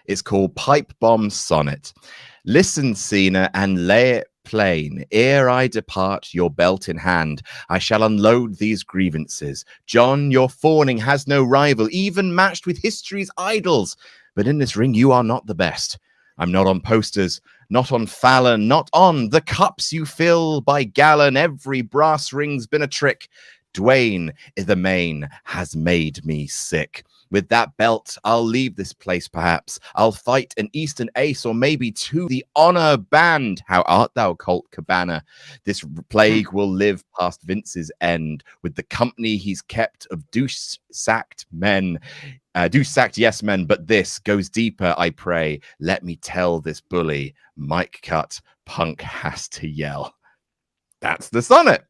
It's called Pipe Bomb Sonnet. Listen, Cena, and lay it plain. Ere I depart, your belt in hand, I shall unload these grievances. John, your fawning has no rival, even matched with history's idols. But in this ring, you are not the best. I'm not on posters, not on Fallon, not on the cups you fill by gallon. Every brass ring's been a trick. Dwayne, the main, has made me sick. With that belt, I'll leave this place, perhaps. I'll fight an Eastern ace, or maybe two. The honor band. How art thou, Colt Cabana? This plague will live past Vince's end, with the company he's kept of douche-sacked men. Douche-sacked yes men, but this goes deeper, I pray. Let me tell this bully, Mike Cut, Punk has to yell. That's the sonnet.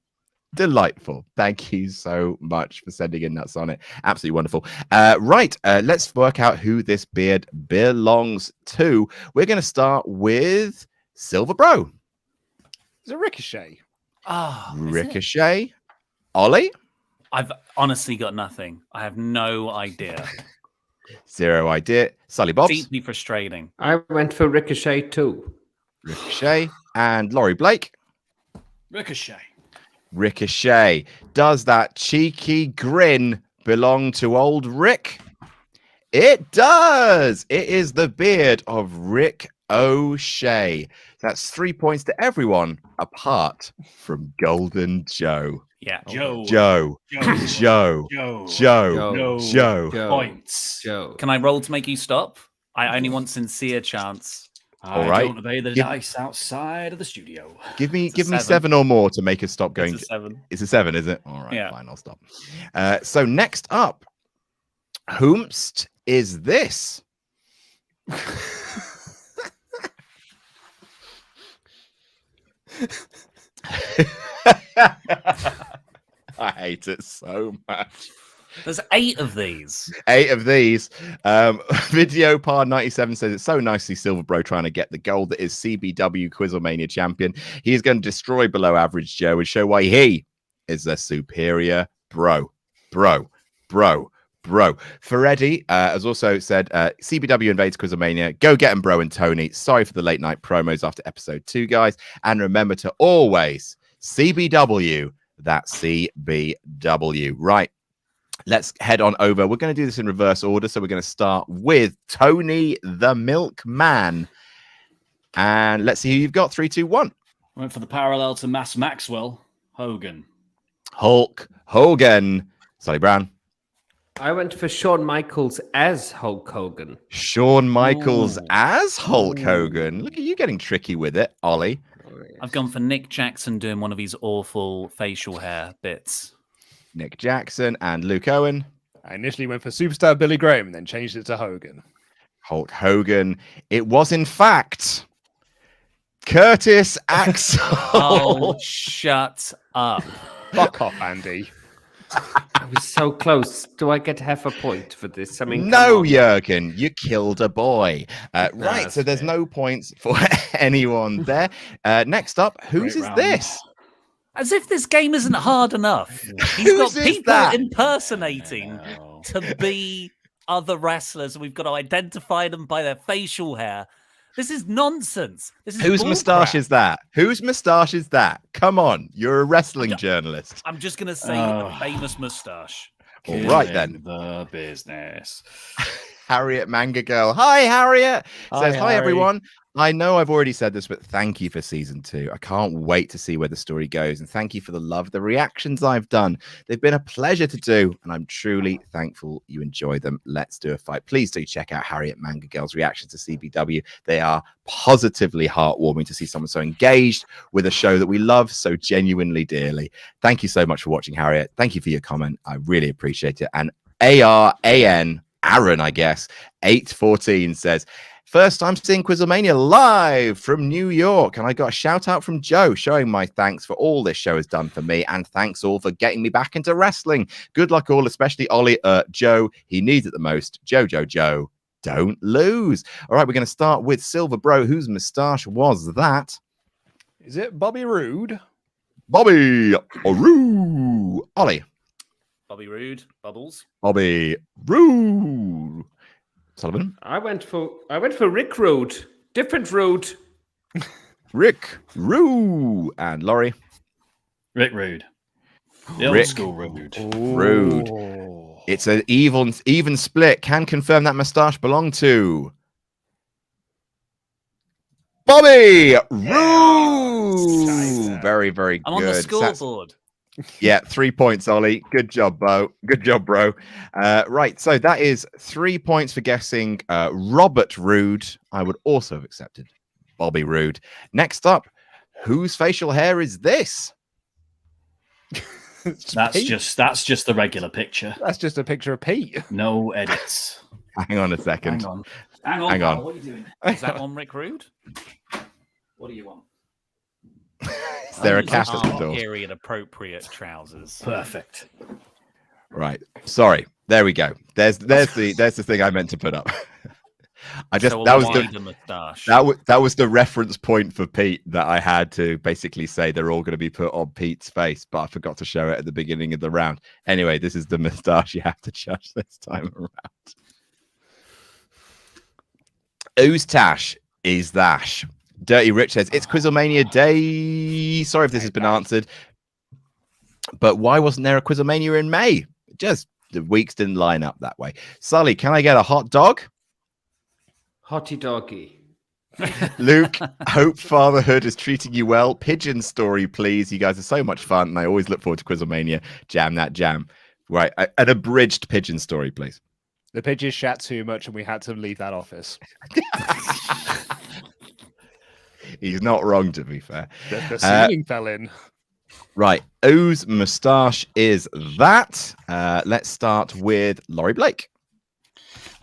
Delightful. Thank you so much for sending in that sonnet. Absolutely wonderful. Right, let's work out who this beard belongs to. We're going to start with Silver Bro. Is it Ricochet? Ah, Ricochet. Ollie. I've honestly got nothing. I have no idea. Zero idea. Sully Bobs. Deeply frustrating. I went for Ricochet too. Ricochet. And Laurie Blake. Ricochet. Ricochet. Does that cheeky grin belong to old Rick? It does. It is the beard of Rick O'Shea. That's 3 points to everyone apart from Golden Joe. Yeah. Joe. Joe. Joe. Joe. Joe. Joe. Points. Joe. Can I roll to make you stop? I only want sincere chance. All right. Don't obey the dice outside of the studio. Give me seven. 7 or more to make us stop going. It's a 7. It's a 7, is it? All right, Yeah. fine, I'll stop. So next up, whomst is this? I hate it so much. There's 8 of these. 8 of these. Video Par 97 says it's so nicely Silver Bro trying to get the gold that is CBW QuizzleMania champion. He is going to destroy below average Joe and show why he is the superior bro. Ferretti has also said CBW invades QuizzleMania. Go get him, bro and Tony. Sorry for the late night promos after episode 2, guys. And remember to always CBW that CBW. Right. Let's head on over. We're going to do this in reverse order. So we're going to start with Tony the Milkman. And let's see who you've got. 3, 2, 1. Went for the parallel to Mass Maxwell. Hogan. Hulk Hogan. Sally Brown. I went for Shawn Michaels as Hulk Hogan. Shawn Michaels Ooh. as Hulk Hogan. Look at you getting tricky with it, Ollie. I've gone for Nick Jackson doing one of his awful facial hair bits. Nick Jackson and Luke Owen. I initially went for Superstar Billy Graham and then changed it to Hogan. Hulk Hogan. It was, in fact, Curtis Axel. Oh, shut up. Fuck off, Andy. I was so close. Do I get half a point for this? I mean, No, come on. Jurgen, you killed a boy. Right, That's so there's fair. no points for anyone there. Next up, whose Great is round. this? As if this game isn't hard enough. He's Whose got is people that? impersonating No. to be other wrestlers. We've got to identify them by their facial hair. This is nonsense. This is Whose bullcrap. moustache is that? Whose moustache is that? Come on, you're a wrestling journalist. I'm just going to say Oh. a famous moustache. All right, Killing then. The business. Harriet Manga Girl. Hi, Harriet. Says, hi, Harry. everyone. I know I've already said this, but thank you for season 2. I can't wait to see where the story goes. And thank you for the love, the reactions I've done. They've been a pleasure to do. And I'm truly thankful you enjoy them. Let's do a fight. Please do check out Harriet Manga Girl's reactions to CBW. They are positively heartwarming to see someone so engaged with a show that we love so genuinely dearly. Thank you so much for watching, Harriet. Thank you for your comment. I really appreciate it. And Aaron, I guess, 814 says, first time seeing QuizzleMania live from New York. And I got a shout out from Joe showing my thanks for all this show has done for me. And thanks all for getting me back into wrestling. Good luck all, especially Ollie. Joe, he needs it the most. Joe, don't lose. All right, we're going to start with Silver Bro. Whose moustache was that? Is it Bobby Roode? Bobby Roode. Ollie. Bobby Roode, Bubbles. Bobby Roode. Sullivan. I went for Rick Rude. Different Rude. Rick Rude. And Laurie. Rick Rude. The old Rick school Rude. Rude. Oh. It's an even split. Can confirm that moustache belonged to Bobby Roode. Very, very good. I'm on the That's- scoreboard. Yeah, 3 points, Ollie. Good job, bro. Good job, bro. Right, so that is 3 points for guessing Robert Roode. I would also have accepted Bobby Roode. Next up, whose facial hair is this? That's just the regular picture. That's just a picture of Pete. No edits. Hang on a second. Hang on. Hang pal, on. What are you doing? Is that on Rick Rude? What do you want? Is there a Those cat at the are door? period appropriate trousers. Perfect. Right. Sorry. There we go. There's the thing I meant to put up. I just So a that was wider moustache. that was the reference point for Pete that I had to basically say they're all going to be put on Pete's face, but I forgot to show it at the beginning of the round. Anyway, this is the moustache you have to judge this time around. Whose tash is that? Dirty Rich says it's QuizzleMania Day. Sorry if this has been answered, but why wasn't there a QuizzleMania in May? Just the weeks didn't line up that way. Sully, can I get a hot dog? Hottie doggy. Luke, hope fatherhood is treating you well. Pigeon story, please. You guys are so much fun, and I always look forward to QuizzleMania. Jam that jam. Right, an abridged pigeon story, please. The pigeons shat too much, and we had to leave that office. He's not wrong, to be fair. The ceiling fell in. Right, whose moustache is that? Let's start with Laurie Blake.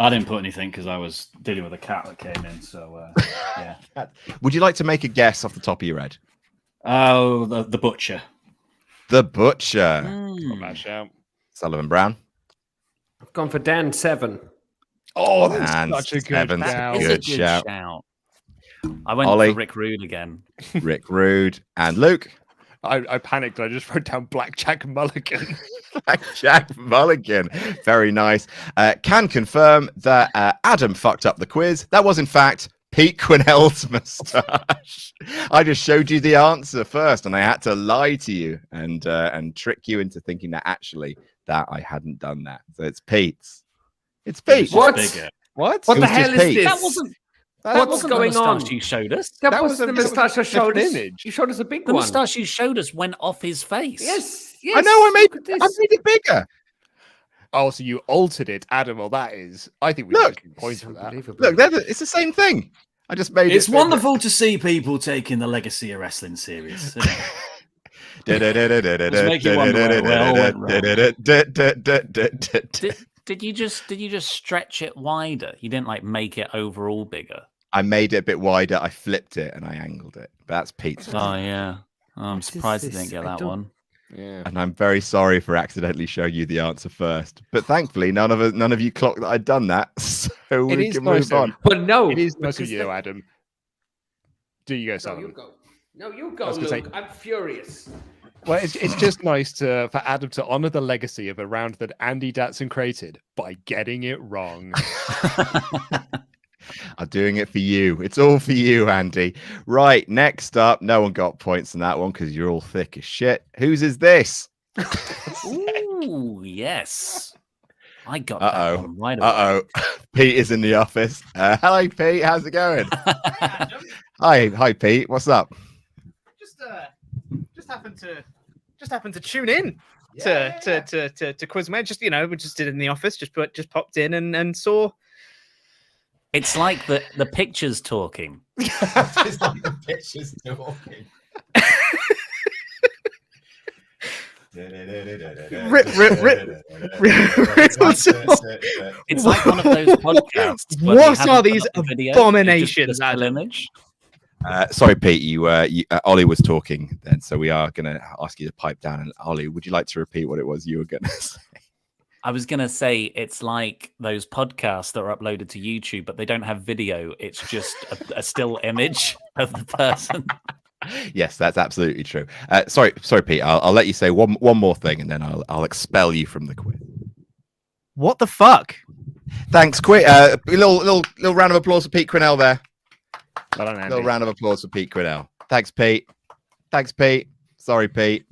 I didn't put anything because I was dealing with a cat that came in. So yeah. Would you like to make a guess off the top of your head? Oh, the butcher. The butcher. Not bad shout. Sullivan Brown. I've gone for Dan 7. Oh, that's And such a good Seven's shout. It's good a good shout. I went Ollie. for Rick Rude again. Rick Rude. And Luke. I panicked. I just wrote down Blackjack Mulligan. Jack Mulligan. Very nice. Can confirm that Adam fucked up the quiz. That was, in fact, Pete Quinnell's moustache. I just showed you the answer first, and I had to lie to you and trick you into thinking that actually that I hadn't done that. So it's Pete's. It's Pete. What? Bigger. What? What It the was hell just is Pete. this? That wasn't What's the going on? moustache you showed us. That was was the a moustache you showed different us. image. You showed us a big The one. moustache you showed us went off his face. Yes. I know. I made look at I this. made it bigger. Oh, so you altered it, Adam. Well, that is. I think we Look. should points for that. Unbelievable. Look, it's the same thing. I just made It's it. wonderful to see people taking the legacy of wrestling serious. Isn't it? Make you wonder where it all went Did you just stretch it wider? You didn't like make it overall bigger. I made it a bit wider. I flipped it and I angled it. But that's Pete's. Oh yeah. Oh, I'm What is surprised you this? didn't get I that don't- one. Yeah. And I'm very sorry for accidentally showing you the answer first. But thankfully, none of you clocked that I'd done that, so It we is can nice move on. But no. It is nice of because you, the- Adam. Do you go, No, you Simon? go. No, you go, I was gonna Luke. say- I'm furious. Well, it's just nice for Adam to honor the legacy of a round that Andy Datson created by getting it wrong. I'm doing it for you. It's all for you, Andy. Right, next up. No one got points on that one because you're all thick as shit. Whose is this? Ooh, yes. I got Uh-oh. that one right away. Uh-oh. Pete is in the office. Hello, Pete. How's it going? Hi, Pete. What's up? Just happened to tune in to QuizzleMania. Just we just did it in the office. Just popped in and saw. It's like the pictures talking. It's like the pictures talking. It's like one of those podcasts. where What we haven't are put these up the video, it's just abominations, a still Adam? image. Sorry, Pete. You Ollie was talking then, so we are going to ask you to pipe down. And Ollie, would you like to repeat what it was you were going to say? I was going to say it's like those podcasts that are uploaded to YouTube, but they don't have video. It's just a still image of the person. Yes, that's absolutely true. Sorry, Pete. I'll let you say one more thing, and then I'll expel you from the quiz. What the fuck? Thanks, little round of applause for Pete Quinnell there. Well done, Andy. Little round of applause for Pete Quinnell. Thanks, Pete. Thanks, Pete. Sorry, Pete.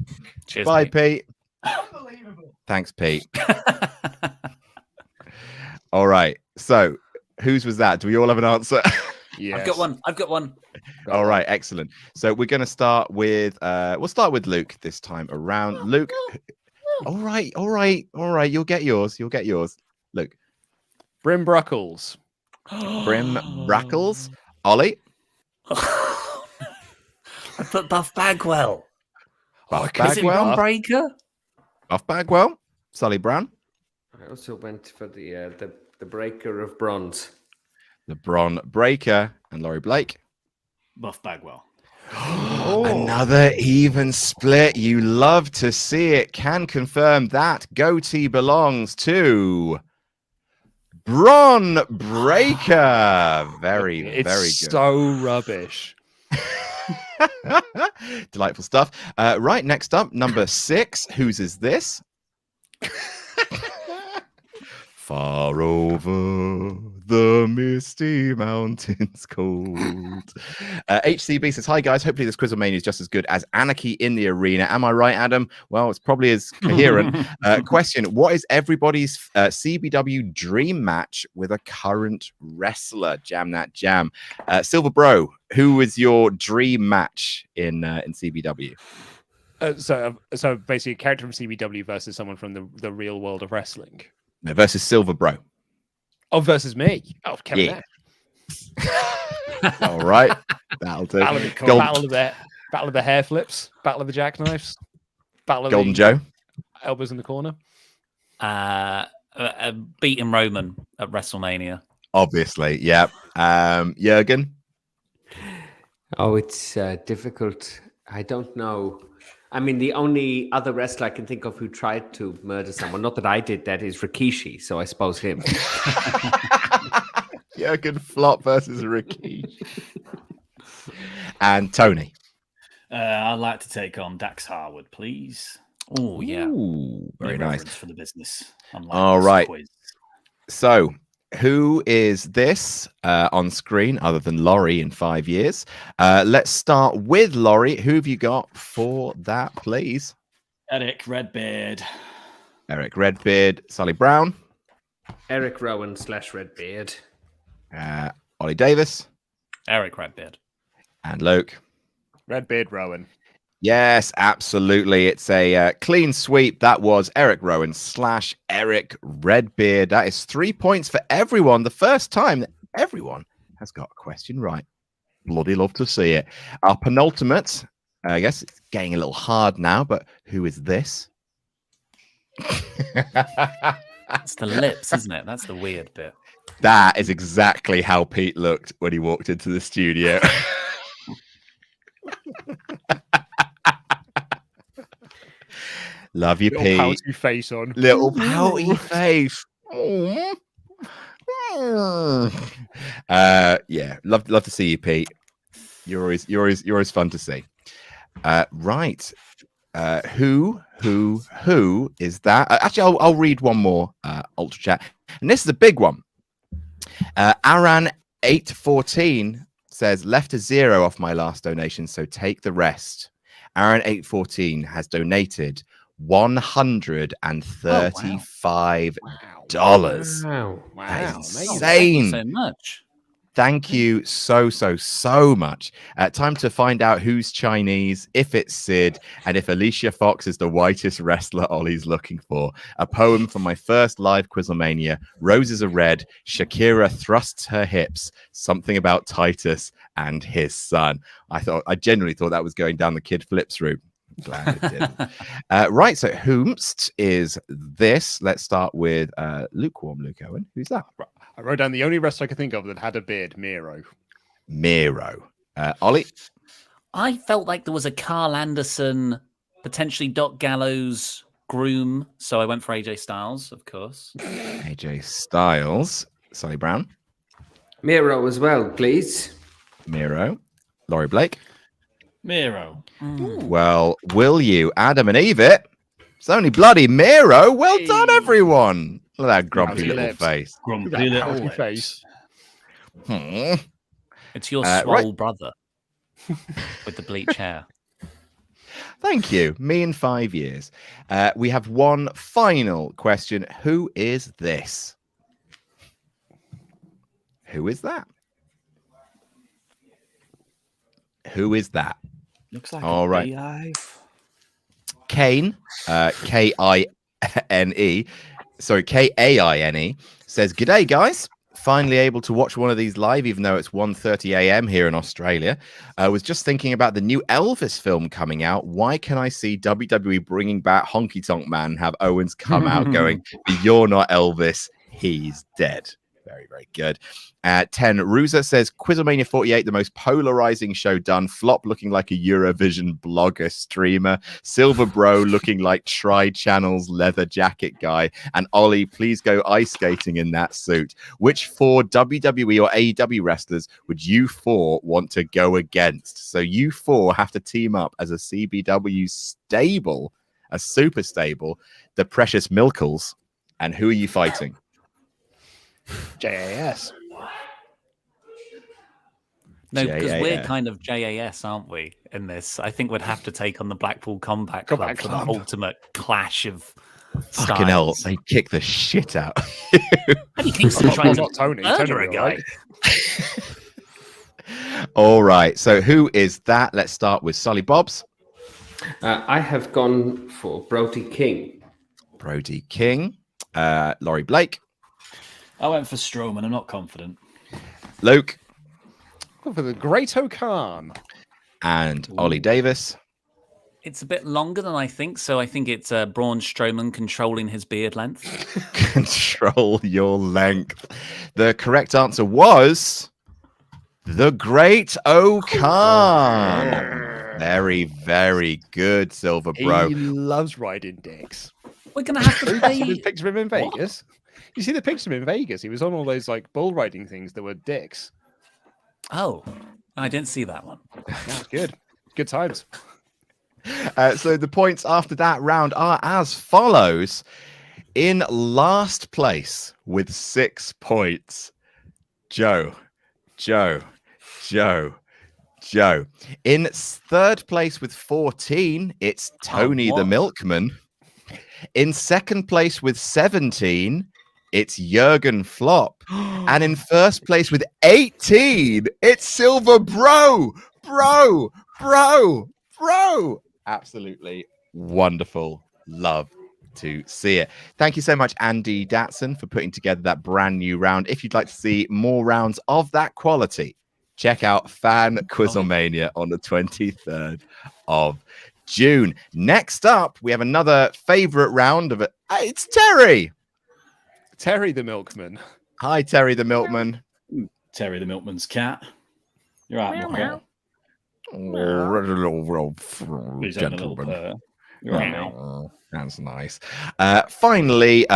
Cheers, Bye, mate. Pete. Unbelievable. Thanks, Pete. All right. So, whose was that? Do we all have an answer? Yes. I've got one. All right, excellent. So we're going to start with we'll start with Luke this time around. Luke. All right. You'll get yours. Luke. Brim Bruckles. Brim Brackles. Ollie. I put Buff Bagwell. Buff Is it Bagwell. Ron Breaker? Buff Bagwell. Sully Brown. I also went for the breaker of bronze. The Bron Breaker and Laurie Blake. Buff Bagwell. Another even split. You love to see it. Can confirm that goatee belongs to Bron Breaker. Very, It's very good. so rubbish. Delightful stuff. Right, next up, number 6. Whose is this? Far over the misty mountains cold. HCB says, hi guys, hopefully this QuizzleMania is just as good as Anarchy in the Arena. Am I right, Adam? Well, it's probably as coherent. Question, what is everybody's CBW dream match with a current wrestler? Jam that jam. Silver Bro, who is your dream match in CBW? So basically a character from CBW versus someone from the real world of wrestling. No, versus Silver Bro. Oh, versus me. Oh, Kevin Yeah. All right. That'll do. Battle of the hair flips. Battle of the jackknives. Battle of Golden the Joe. elbows in the corner. Beating Roman at WrestleMania. Obviously, yeah. Jurgen. Oh, it's difficult. I don't know. I mean, the only other wrestler I can think of who tried to murder someone, not that I did that, is Rikishi. So I suppose him. Jurgen Flopp versus Rikishi. And Tony. I'd like to take on Dax Harwood, please. Oh, yeah. Ooh, very No nice. reverence for the business. All right. So, who is this on screen other than Laurie in 5 years? Let's start with Laurie. Who have you got for that, please? Eric Redbeard. Eric Redbeard. Sally Brown. Eric Rowan / Redbeard. Ollie Davis. Eric Redbeard. And Luke. Redbeard Rowan. Yes, absolutely. It's a clean sweep. That was Eric Rowan / Eric Redbeard. That is 3 points for everyone. The first time that everyone has got a question right. Bloody love to see it. Our penultimate, I guess it's getting a little hard now, but who is this? It's the lips, isn't it? That's the weird bit. That is exactly how Pete looked when he walked into the studio. Love you, Little Pete. pouty face on. Little pouty face. Yeah, love to see you, Pete. You're always fun to see. Right. Who is that? Actually, I'll read one more ultra chat, and this is a big one. Aran 814 says, left a 0 off my last donation, so take the rest. Aaron 814 has donated $135. Wow. That is Amazing. insane. Thank you so much. Thank you so much. Time to find out who's Chinese, if it's Sid, and if Alicia Fox is the whitest wrestler Ollie's looking for. A poem from my first live QuizzleMania. Roses are red. Shakira thrusts her hips. Something about Titus and his son. I genuinely thought that was going down the Kid Flips route. Glad it didn't. Right, so whomst is this? Let's start with lukewarm Luke Owen. Who's that? I wrote down the only wrestler I could think of that had a beard, Miro. Ollie? I felt like there was a Carl Anderson, potentially Doc Gallows groom, so I went for AJ Styles, of course. AJ Styles. Sally Brown? Miro as well, please. Miro. Laurie Blake? Miro. Well, will you, Adam and Eve it? It's only bloody Miro. Well done, everyone. Look at that grumpy Grumpy little lips. face. Grumpy That little pouty lips. face. It's your Right. swole brother with the bleach hair. Thank you. Me in 5 years. We have one final question. Who is this? Who is that? Who is that? Looks like All a right. beehive. Kane, K-I-N-E, sorry, K-A-I-N-E, says, G'day, guys. Finally able to watch one of these live, even though it's 1:30 a.m. here in Australia. I was just thinking about the new Elvis film coming out. Why can I see WWE bringing back Honky Tonk Man and have Owens come out going, you're not Elvis, he's dead? Very, very good. 10, Ruza says, QuizzleMania 48, the most polarizing show done. Flopp looking like a Eurovision blogger streamer. Silver Bro looking like Tri-Channel's leather jacket guy. And Ollie, please go ice skating in that suit. Which 4 WWE or AEW wrestlers would you 4 want to go against? So you 4 have to team up as a CBW stable, a super stable, the Precious Milkles. And who are you fighting? JAS. No, because we're JAS. kind of JAS, aren't we, in this? I think we'd have to take on the Blackpool Combat Club Combat for Club. the ultimate clash of Fucking hell, styles. they kick the shit out. Eddie Kingston Not, trying not to Tony. murder Tony a will, guy. right? All right, so who is that? Let's start with Sully Bobs. I have gone for Brody King. Brody King. Laurie Blake. I went for Strowman. I'm not confident. Luke. Go for the Great O'Khan. And Ollie Davis. It's a bit longer than I think, so I think it's Braun Strowman controlling his beard length. Control your length. The correct answer was the Great O'Khan. Very, very good, Silver Bro. He loves riding dicks. We're going to have to You see play... the picture of him in Vegas? You see the picture of him in Vegas? He was on all those like bull riding things that were dicks. Oh, I didn't see that one. That's good. Good times. So the points after that round are as follows. In last place with 6 points, Joe. In third place with 14, it's Tony the what? Milkman. In second place with 17, it's Jurgen Flopp. And in first place with 18, it's Silver Bro. Bro. Absolutely wonderful. Love to see it. Thank you so much, Andy Datson, for putting together that brand new round. If you'd like to see more rounds of that quality, check out Fan QuizzleMania on the 23rd of June. Next up, we have another favorite round of it. It's Terry. Terry the Milkman. Hi, Terry the Milkman. Terry the Milkman's cat. You're right, Milkman. He's having a little purr. You're right, mate. Oh, that's nice. Finally,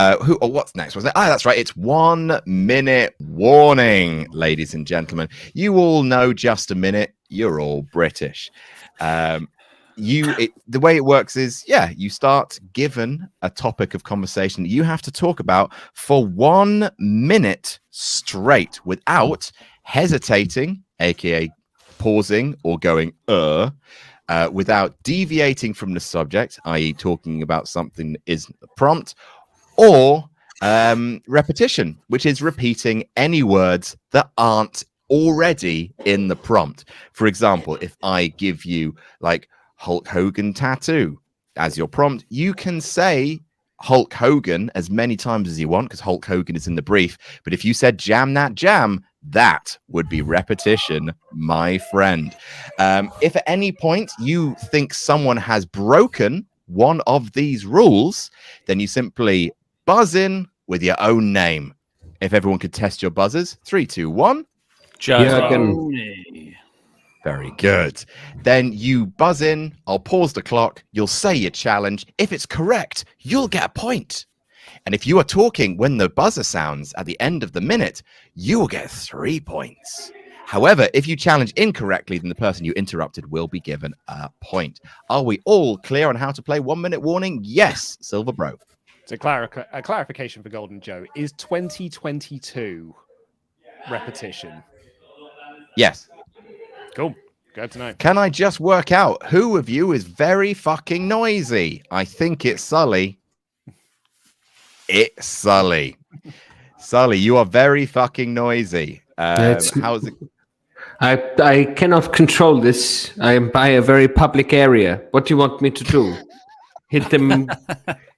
what's next? Was it? That's right. It's 1 minute warning, ladies and gentlemen. You all know just a minute. You're all British. The way it works is, you start given a topic of conversation that you have to talk about for 1 minute straight without hesitating, aka pausing or going without deviating from the subject, i.e. talking about something that isn't the prompt, or repetition, which is repeating any words that aren't already in the prompt. For example, if I give you like Hulk Hogan tattoo as your prompt, you can say Hulk Hogan as many times as you want because Hulk Hogan is in the brief. But if you said jam that jam, that would be repetition, my friend. If at any point you think someone has broken one of these rules, then you simply buzz in with your own name. If everyone could test your buzzers, 3, 2, 1. Jurgen. Very good. Then you buzz in. I'll pause the clock. You'll say your challenge. If it's correct, you'll get a point. And if you are talking when the buzzer sounds at the end of the minute, you will get 3 points. However, if you challenge incorrectly, then the person you interrupted will be given a point. Are we all clear on how to play 1 minute warning? Yes, Silver Bro. So a clarification for Golden Joe. Is 2022 repetition? Yes. Cool. Good to know. Can I just work out who of you is very fucking noisy? I think it's Sully. It's Sully. Sully, you are very fucking noisy. How's it? I cannot control this. I am by a very public area. What do you want me to do? Hit them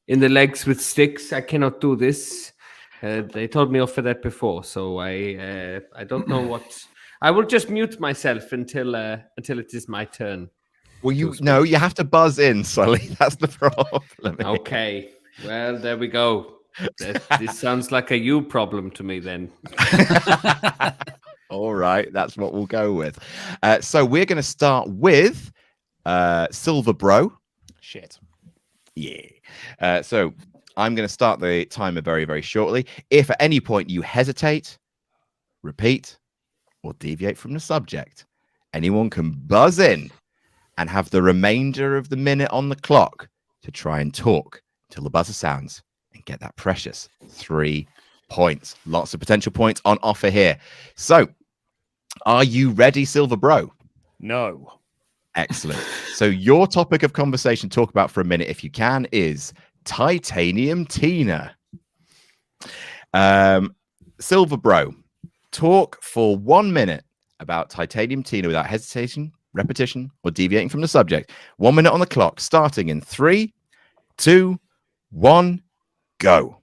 in the legs with sticks? I cannot do this. They told me off for that before, so I don't know what. I will just mute myself until it is my turn. Well, you have to buzz in, Sully. That's the problem. Okay. Well, there we go. This sounds like a you problem to me then. All right, that's what we'll go with. So we're going to start with Silver Bro. Shit. Yeah. So I'm going to start the timer very, very shortly. If at any point you hesitate, repeat, or deviate from the subject, anyone can buzz in and have the remainder of the minute on the clock to try and talk till the buzzer sounds and get that precious 3 points. Lots of potential points on offer here. So, are you ready, Silver Bro? No. Excellent. So, your topic of conversation, talk about for a minute, if you can, is Titanium Tina. Silver Bro, talk for 1 minute about Titanium Tina without hesitation, repetition, or deviating from the subject. 1 minute on the clock, starting in 3, 2, 1, go.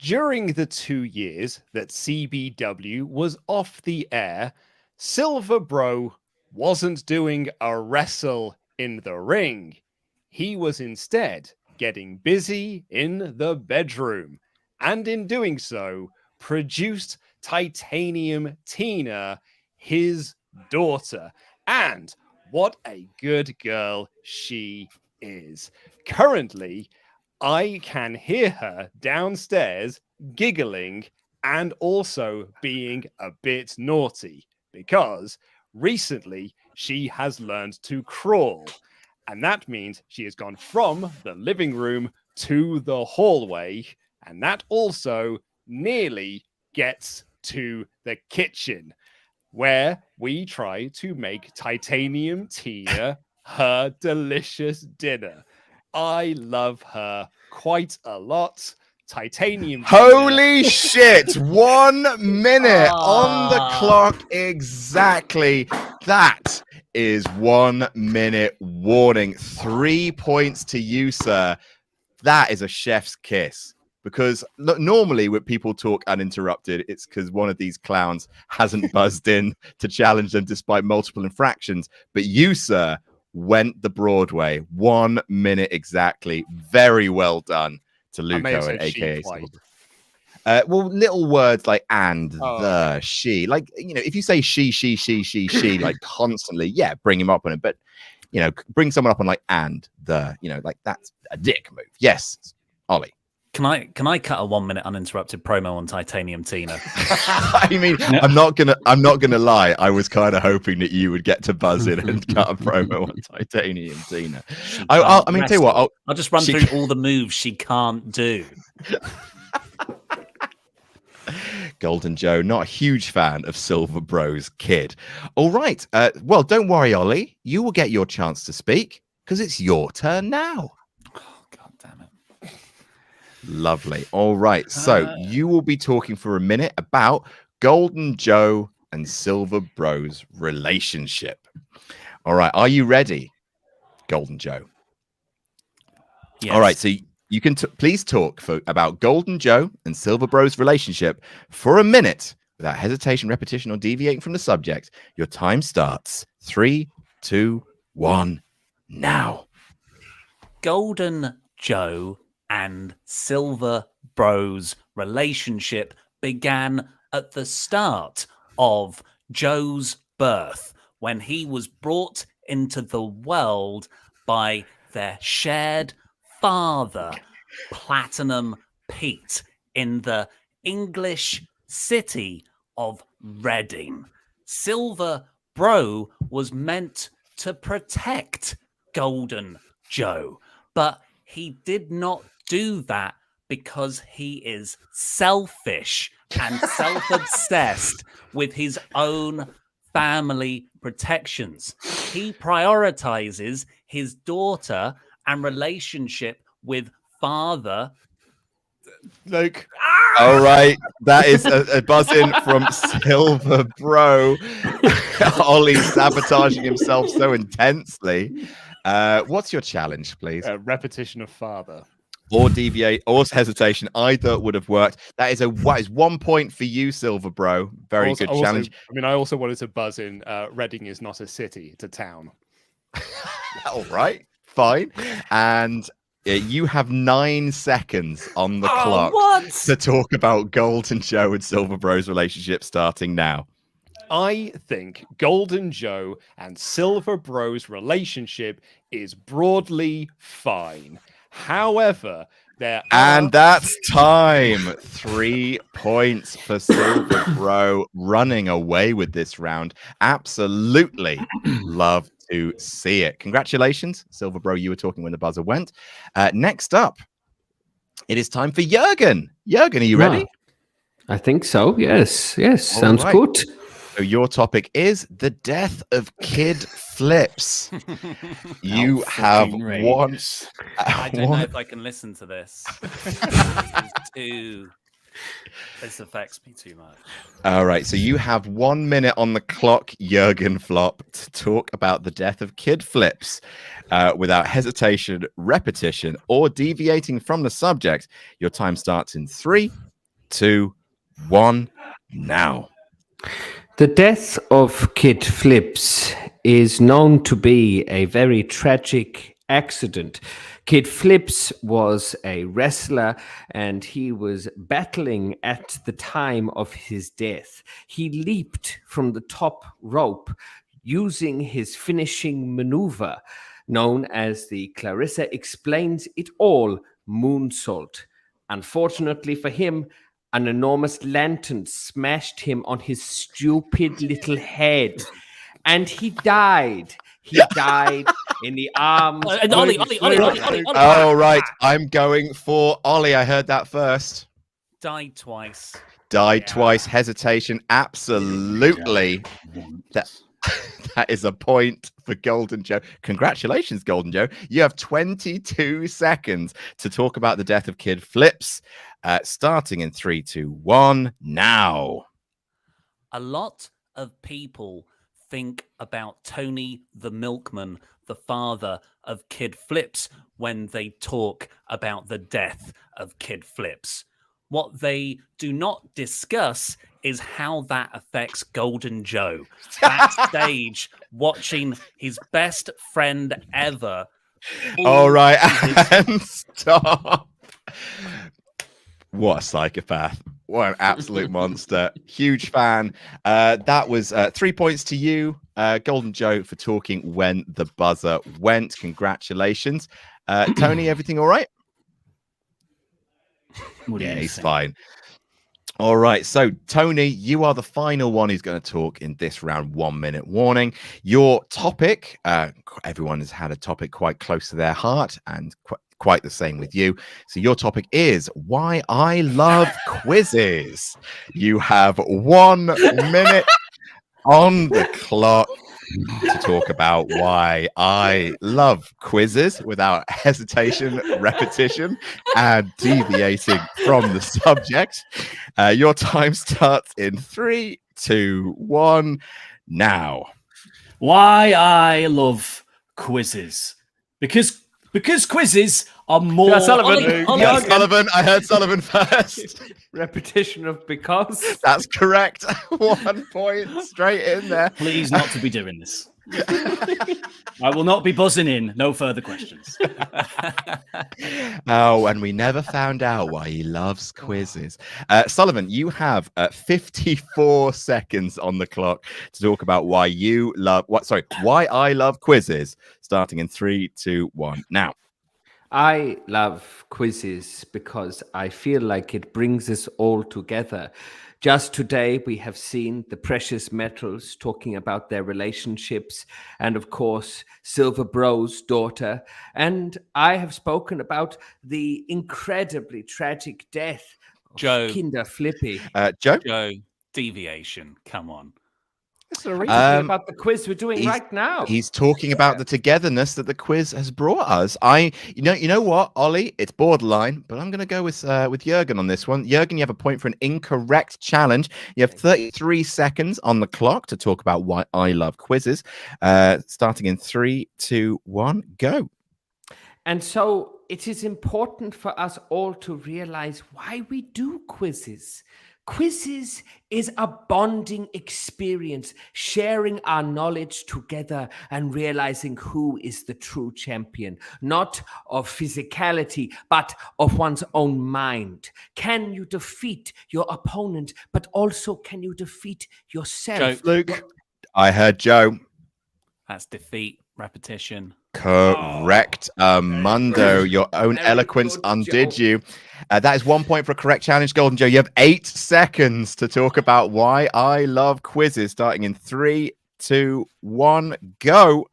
During the 2 years that CBW was off the air, Silver Bro wasn't doing a wrestle in the ring. He was instead getting busy in the bedroom, and in doing so, produced Titanium Tina, his daughter. And what a good girl she is. Currently, I can hear her downstairs giggling and also being a bit naughty because recently she has learned to crawl. And that means she has gone from the living room to the hallway. And that also nearly gets to the kitchen, where we try to make Titanium Tina her delicious dinner. I love her quite a lot. Titanium Tina. Holy shit! 1 minute on the clock exactly. That is 1 minute warning. 3 points to you, sir. That is a chef's kiss. Because normally when people talk uninterrupted, it's because one of these clowns hasn't buzzed in to challenge them despite multiple infractions. But you, sir, went the Broadway. 1 minute exactly. Very well done to Luco and AKA. Well, little words like and, the, she. Like, you know, if you say she, like constantly, yeah, bring him up on it. But, you know, bring someone up on like and, the, you know, like that's a dick move. Yes, Ollie. Can I cut a 1 minute uninterrupted promo on Titanium Tina? I mean, no. I'm not gonna lie. I was kind of hoping that you would get to buzz in and cut a promo on Titanium Tina. I mean, tell you what, I'll just run through all the moves she can't do. Golden Joe, not a huge fan of Silver Bro's kid. All right. Well, don't worry, Ollie. You will get your chance to speak because it's your turn now. Oh, God damn it. Lovely. All right. So you will be talking for a minute about Golden Joe and Silver Bro's relationship. All right. Are you ready, Golden Joe? Yes. All right. So you can please talk about Golden Joe and Silver Bro's relationship for a minute without hesitation, repetition, or deviating from the subject. Your time starts. 3, 2, 1, now. Golden Joe and Silver Bro's relationship began at the start of Joe's birth, when he was brought into the world by their shared father, Platinum Pete, in the English city of Reading. Silver Bro was meant to protect Golden Joe, but he did not do that because he is selfish and self-obsessed with his own family protections. He prioritizes his daughter and relationship with father. Luke. All right. That is a buzz in from Silver Bro. Ollie sabotaging himself so intensely. What's your challenge, please? Repetition of father. Or deviate, or hesitation. Either would have worked. That is 1 point for you, Silver Bro. Very good challenge. I mean, I also wanted to buzz in. Reading is not a city; it's a town. All right, fine. And You have 9 seconds on the Oh, clock what? to talk about Golden Joe and Silver Bro's relationship starting now. I think Golden Joe and Silver Bro's relationship is broadly fine. However, there And are... that's time. 3 points for Silver Bro, running away with this round. Absolutely love to see it. Congratulations, Silver Bro. You were talking when the buzzer went. Next up, it is time for Jurgen. Jurgen, are you ready? I think so. Yes. Yes. All Sounds right. good. So your topic is the death of Kid Flips. You have one. I don't know if I can listen to this. This affects me too much. All right, so you have 1 minute on the clock, Jurgen Flopp, to talk about the death of Kid Flips without hesitation, repetition, or deviating from the subject. Your time starts in 3, 2, 1, now. The death of Kid Flips is known to be a very tragic accident. Kid Flips was a wrestler and he was battling at the time of his death. He leaped from the top rope using his finishing maneuver, known as the Clarissa Explains It All moonsault. Unfortunately for him, an enormous lantern smashed him on his stupid little head, and he died. He died in the arms. Ollie. Oh, right. I'm going for Ollie. I heard that first. Died twice. Died twice. Hesitation. Absolutely. That is a point for Golden Joe. Congratulations, Golden Joe. You have 22 seconds to talk about the death of Kid Flips. Starting in 3, 2, 1, now. A lot of people think about Tony the Milkman, the father of Kid Flips, when they talk about the death of Kid Flips. What they do not discuss is how that affects Golden Joe. Backstage, watching his best friend ever. All right, and stop. What a psychopath. What an absolute monster. Huge fan. That was 3 points to you, Golden Joe, for talking when the buzzer went. Congratulations. Tony, everything all right? Yeah, he's fine. All right. So, Tony, you are the final one who's going to talk in this round. 1 minute warning. Your topic, everyone has had a topic quite close to their heart and quite the same with you. So your topic is why I love quizzes. You have 1 minute on the clock to talk about why I love quizzes without hesitation, repetition, and deviating from the subject. Your time starts in 3, 2, 1, now. Why I love quizzes. Because quizzes are more... Sullivan. Sullivan. I heard Sullivan first. Repetition of because. That's correct. 1 point straight in there. Please not to be doing this. I will not be buzzing in. No further questions. Oh, and we never found out why he loves quizzes. Sullivan, you have 54 seconds on the clock to talk about why I love quizzes. Starting in 3, 2, 1, now. I love quizzes because I feel like it brings us all together. Just today, we have seen the precious metals talking about their relationships, and of course, Silver Bro's daughter. And I have spoken about the incredibly tragic death of Joe. Kinder Flippy. Joe, deviation. Come on. That's the reason about the quiz we're doing right now. He's talking about the togetherness that the quiz has brought us. You know what, Ollie? It's borderline, but I'm going to go with Jurgen on this one. Jurgen, you have a point for an incorrect challenge. You have 33 seconds on the clock to talk about why I love quizzes. Starting in 3, 2, 1, go. And so it is important for us all to realize why we do quizzes. Quizzes is a bonding experience, sharing our knowledge together and realizing who is the true champion, not of physicality, but of one's own mind. Can you defeat your opponent, but also can you defeat yourself? Luke. I heard Joe. That's defeat, repetition. Correct. Mundo, your own Very eloquence good, undid Joe. you. That is 1 point for a correct challenge, Golden Joe. You have 8 seconds to talk about why I love quizzes, starting in 3, 2, 1, go.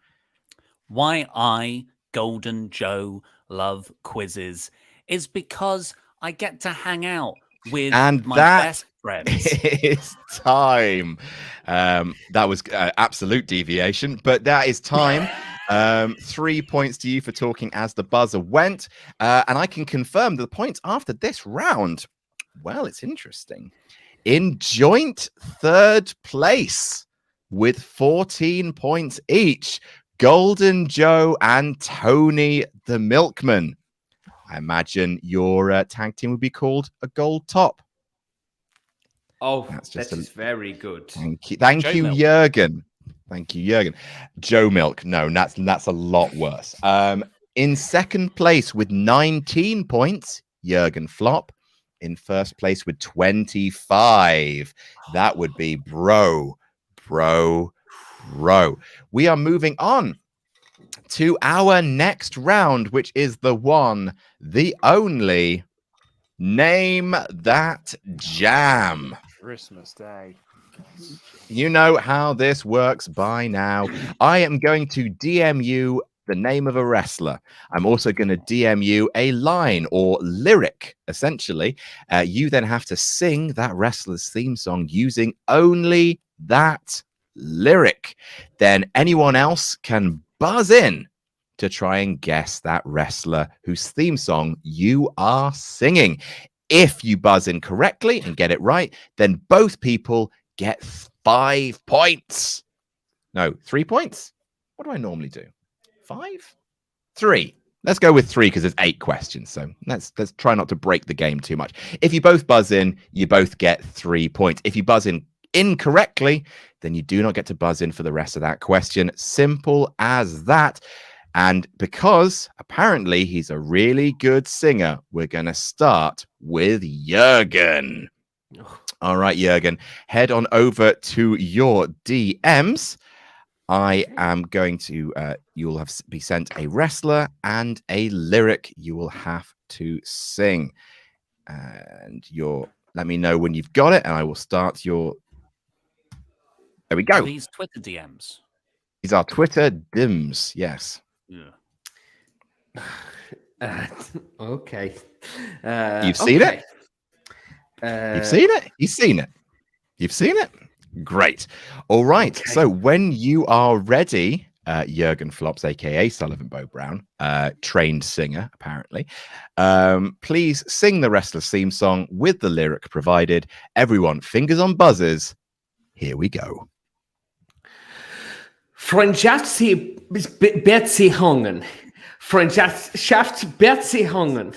Why I, Golden Joe, love quizzes is because I get to hang out with And my that best friends. It's time. That was absolute deviation, but that is time. 3 points to you for talking as the buzzer went. And I can confirm the points after this round. Well, it's interesting. In joint third place with 14 points each, Golden Joe and Tony the Milkman. I imagine your tag team would be called a Gold Top. Oh, That's that just is very good. Thank you, Joe Milk. Jurgen. Thank you, Jurgen. Joe Milk. No, that's a lot worse. In second place with 19 points, Jurgen Flopp. In first place with 25. That would be bro. We are moving on to our next round, which is the one, the only Name That Jam. Christmas Day. You know how this works by now. I am going to DM you the name of a wrestler. I'm also going to DM you a line or lyric, essentially. You then have to sing that wrestler's theme song using only that lyric. Then anyone else can buzz in to try and guess that wrestler whose theme song you are singing. If you buzz in correctly and get it right, then both people get 5 points. No, 3 points? What do I normally do? 5? 3. Let's go with 3 because there's 8 questions. So let's try not to break the game too much. If you both buzz in, you both get 3 points. If you buzz in incorrectly, then you do not get to buzz in for the rest of that question. Simple as that. And because apparently he's a really good singer, we're going to start with Jurgen. All right, Jurgen, head on over to your DMs. I am going to, you'll have be sent a wrestler and a lyric you will have to sing. And let me know when you've got it, and I will start your. There we go. These Twitter DMs. These are Twitter DMs, yes. Yeah. Okay. You've seen it? You've seen it? You've seen it? You've seen it? Great. All right. Okay. So when you are ready, Jurgen Flops, aka Sullivan Bo Brown, trained singer, apparently, please sing the wrestler's theme song with the lyric provided. Everyone, fingers on buzzers. Here we go. Freundschaftsbeziehungen. Freundschaftsbeziehungen.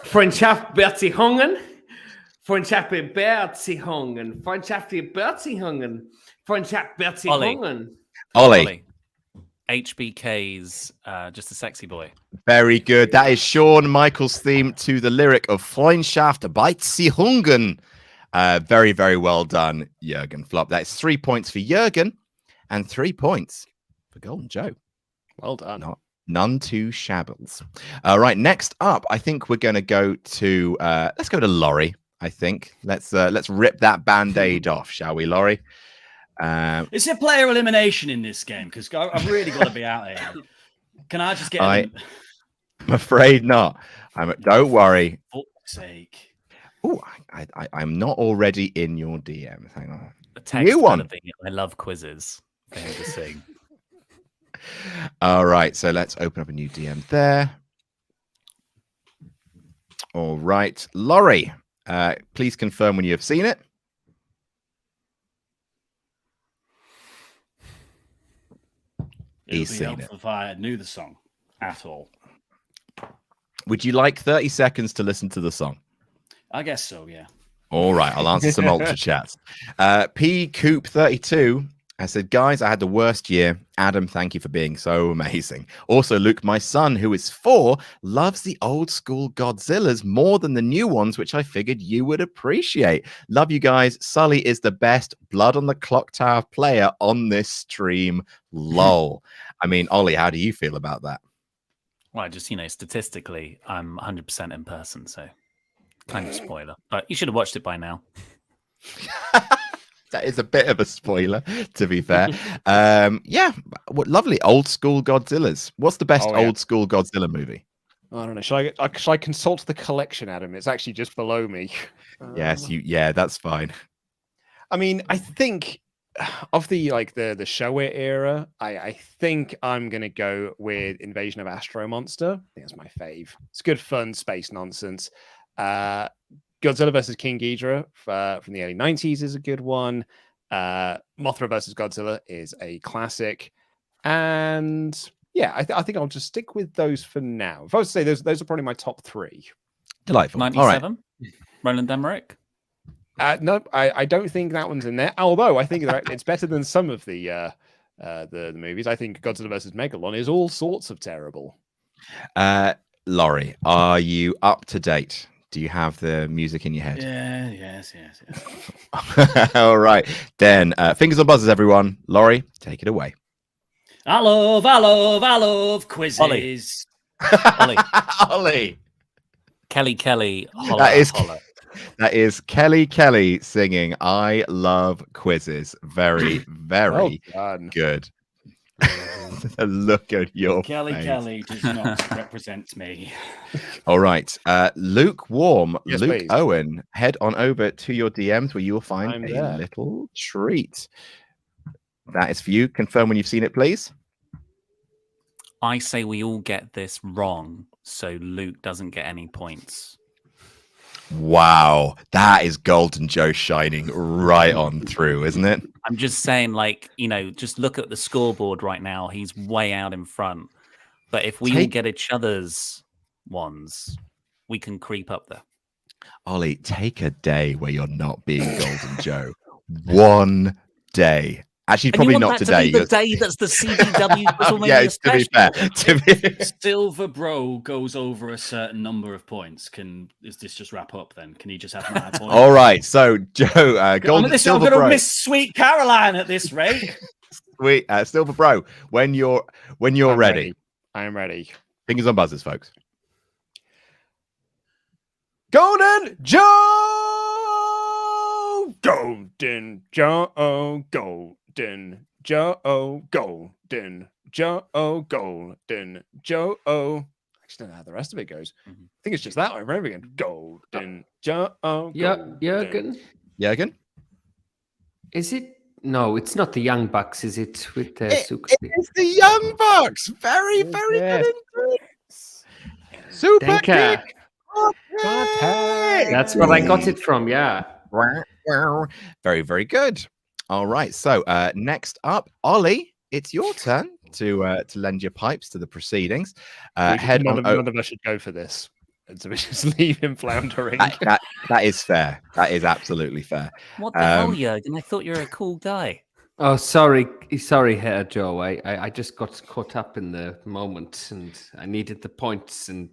Freundschaftsbeziehungen. Freundschaftsbeziehungen. Freundschaftsbeziehungen. Freundschaftsbeziehungen. Ollie. HBK's Just a Sexy Boy. Very good. That is Shawn Michaels' theme to the lyric of Freundschaftsbeziehungen. Very, very well done, Jurgen Flopp. That's 3 points for Jurgen and 3 points for Golden Joe. Well done. None too shabbles. All right, next up, I think we're going to go to let's go to Laurie. I think let's rip that band-aid off, shall we, Laurie? Is there player elimination in this game? Because I've really got to be out here. Can I just get? I'm afraid not. Don't worry. For fuck's sake. Oh, I'm not already in your DM. Hang on. A text New one. kind of thing. I love quizzes. For him to sing. All right, so let's open up a new DM there. All right, Laurie, please confirm when you have seen it. It would He's be seen helpful if I knew the song at all. Would you like 30 seconds to listen to the song? I guess so, yeah. All right, I'll answer some ultra chats. P Coop 32. I said, guys, I had the worst year. Adam, thank you for being so amazing. Also, Luke, my son, who is 4, loves the old school Godzillas more than the new ones, which I figured you would appreciate. Love you guys. Sully is the best blood on the clock tower player on this stream. Lol. I mean, Ollie, how do you feel about that? Well, just, statistically, I'm 100% in person, so kind of spoiler. But you should have watched it by now. That is a bit of a spoiler, to be fair. Yeah, what lovely old school Godzillas. What's the best old school Godzilla movie? I don't know. Should I consult the collection, Adam? It's actually just below me. Yes, yeah, that's fine. I mean, I think of the Showa era, I think I'm gonna go with Invasion of Astro Monster. I think that's my fave. It's good fun space nonsense. Godzilla versus King Ghidorah from the early 90s is a good one. Mothra versus Godzilla is a classic. And yeah, I think I'll just stick with those for now. If I was to say those are probably my top 3. Delightful. 97? Right. Roland Emmerich? No, I don't think that one's in there. Although I think it's better than some of the movies. I think Godzilla versus Megalon is all sorts of terrible. Laurie, are you up to date? Do you have the music in your head? Yeah, yes. All right. Then fingers on buzzers, everyone. Laurie, take it away. I love quizzes. Ollie. Kelly, holla, That is holla. That is Kelly singing I Love Quizzes. Very, very good. Look at your face. Kelly does not represent me. All right. Lukewarm, Yes, Luke please. Owen, head on over to your DMs where you will find I'm a there. little treat. That is for you. Confirm when you've seen it, please. I say we all get this wrong, so Luke doesn't get any points. Wow. That is Golden Joe shining right on through, isn't it? I'm just saying, just look at the scoreboard right now. He's way out in front. But if we all get each other's ones, we can creep up there. Ollie, take a day where you're not being Golden Joe. One day. Actually, And probably you want not that today. To be the day that's the CBW WrestleMania Yeah, to be fair. Silver Bro goes over a certain number of points. Is this just wrap up then? Can he just have my point? All right. So, Joe, I'm Silver going to Bro. miss Sweet Caroline at this rate. Sweet. Silver Bro, when you're ready. I am ready. Fingers on buzzers, folks. Golden Joe! Golden Joe, Golden Joe, Golden Joe, Golden Joe. I actually don't know how the rest of it goes. I think it's just that I remember again. Golden Joe. Jurgen? Jurgen? Is it? No, it's not the Young Bucks, is it? With Suka? It's the Young Bucks. Very, very Yes. good indeed. Super Thank you. kick. That's what I got it from, yeah. Very, very good. All right. So next up, Ollie, it's your turn to lend your pipes to the proceedings. None of us should go for this. And so we just leave him floundering. That is fair. That is absolutely fair. What the hell, Jurgen? I thought you were a cool guy. Oh, sorry, Joe. I just got caught up in the moment, and I needed the points, and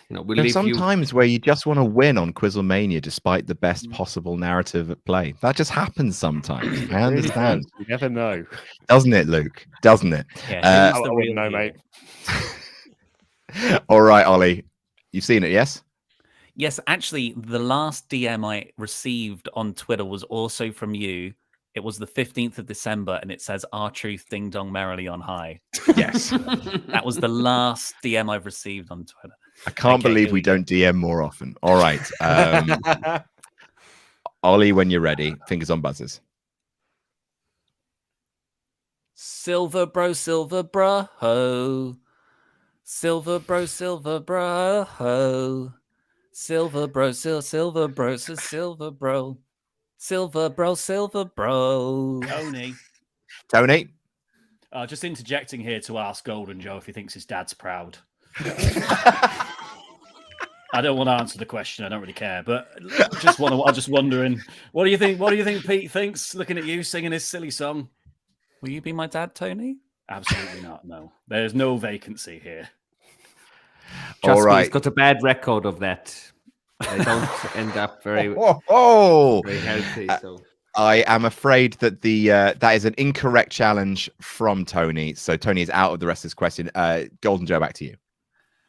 we'll leave sometimes where you just want to win on QuizzleMania despite the best possible narrative at play. That just happens sometimes. I understand. You never know. Doesn't it, Luke? Doesn't it? Yeah, I wouldn't know, mate. All right, Ollie. You've seen it, yes? Yes, actually, the last DM I received on Twitter was also from you. It was the 15th of December, and it says, "Our truth ding dong merrily on high." Yes. That was the last DM I've received on Twitter. I can't believe we don't DM more often. All right. Ollie, when you're ready, fingers on buzzers. Silver bro, ho. Silver bro, ho. Silver bro, ho. Silver bro, silver bro, silver bro. Silver bro. Tony. Just interjecting here to ask Golden Joe if he thinks his dad's proud. I don't want to answer the question. I don't really care, but I'm just wondering. What do you think? What do you think Pete thinks? Looking at you singing his silly song. Will you be my dad, Tony? Absolutely not. No, there's no vacancy here. Trust All me, right. he's got a bad record of that. They don't end up very healthy. So I am afraid that that is an incorrect challenge from Tony. So Tony is out of the rest of this question. Golden Joe, back to you.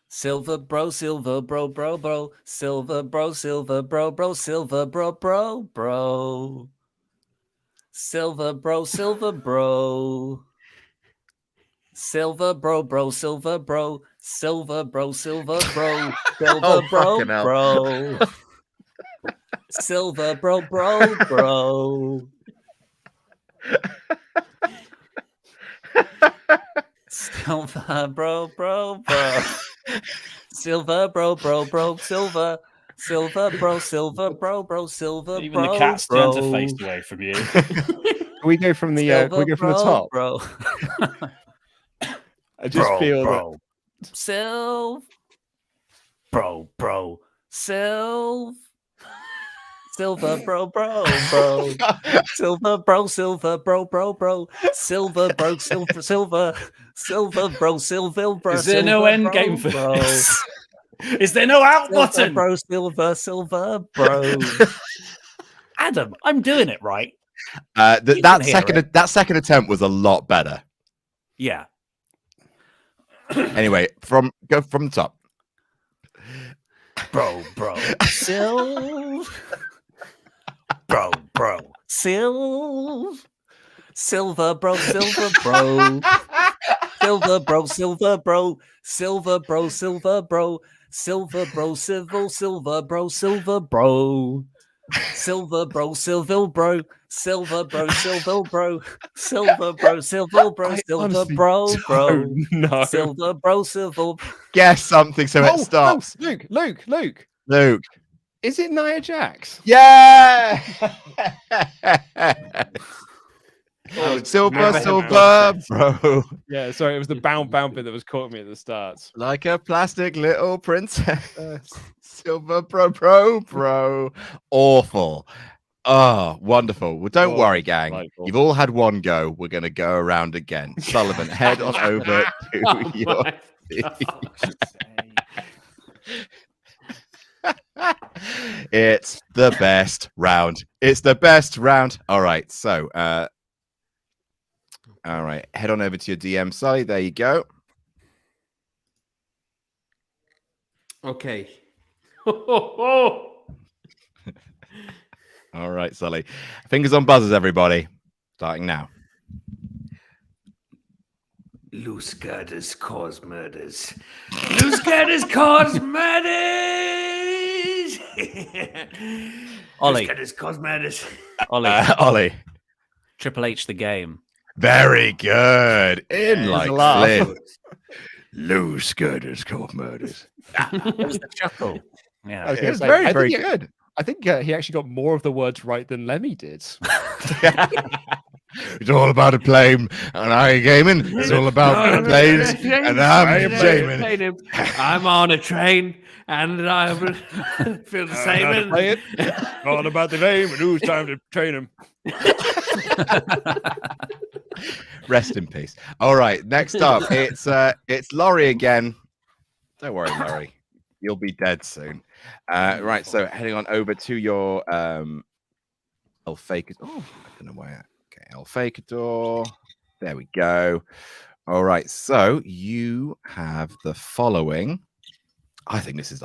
Silver bro, bro, bro. Silver bro, bro, silver bro, bro. Silver bro, bro. Silver bro, silver bro. Silver bro, bro. Silver fucking hell. bro. Silver bro, bro. Silver bro, bro. Silver bro, silver. Silver bro, silver Even bro, the cat's bro. turned her face away from you. Can we go from the top? Bro. I just feel that Silver bro. Silver bro. Silver bro, bro. Silver bro, silver bro. Is there no end game for this? Is there no out button? Bro, silver bro. Adam, I'm doing it right. That second attempt was a lot better. Yeah. Anyway, go from the top. Bro. Silver. Bro. Silver bro. Silver bro. Silver bro. Silver bro. Silver bro. Silver bro. Silver bro. Silver bro. Silver bro. Silver bro. Silver bro. Silver bro. Silver bro. Silver bro. Silver bro. Silver bro. No. Silver bro. Silver. Guess something so it stops. Luke. Is it Nia Jax? Yeah. Never Silver, bro. Yeah, sorry, it was the bound bit that was caught me at the start. Like a plastic little princess. Silver, bro. Awful. Oh, wonderful. Well, don't worry, gang. Delightful. You've all had one go. We're going to go around again. Sullivan, head on over to your It's the best round. All right. So, all right. Head on over to your DM, Sully. There you go. okay. All right, Sully. Fingers on buzzers, everybody. Starting now. Loose girders cause murders. Loose girders cause murders. Ollie. Loose girders cause murders. Ollie. Triple H the game. Very good. In like laugh. Flint. Loose girders cause murders. It was the chuckle. Yeah. I was It gonna was say, very, I very think good. I think he actually got more of the words right than Lemmy did. It's all about a plane, and I gaming. It's all about planes, and I'm gaming. I'm on a train, and I feel the same. Play it. All about the name, and who's time to train him. Rest in peace. All right, next up, it's Laurie again. Don't worry, Laurie. You'll be dead soon. Right, so heading on over to your El Fakador. Oh, I don't know why. Okay, El Fakador. There we go. All right, so you have the following. I think this is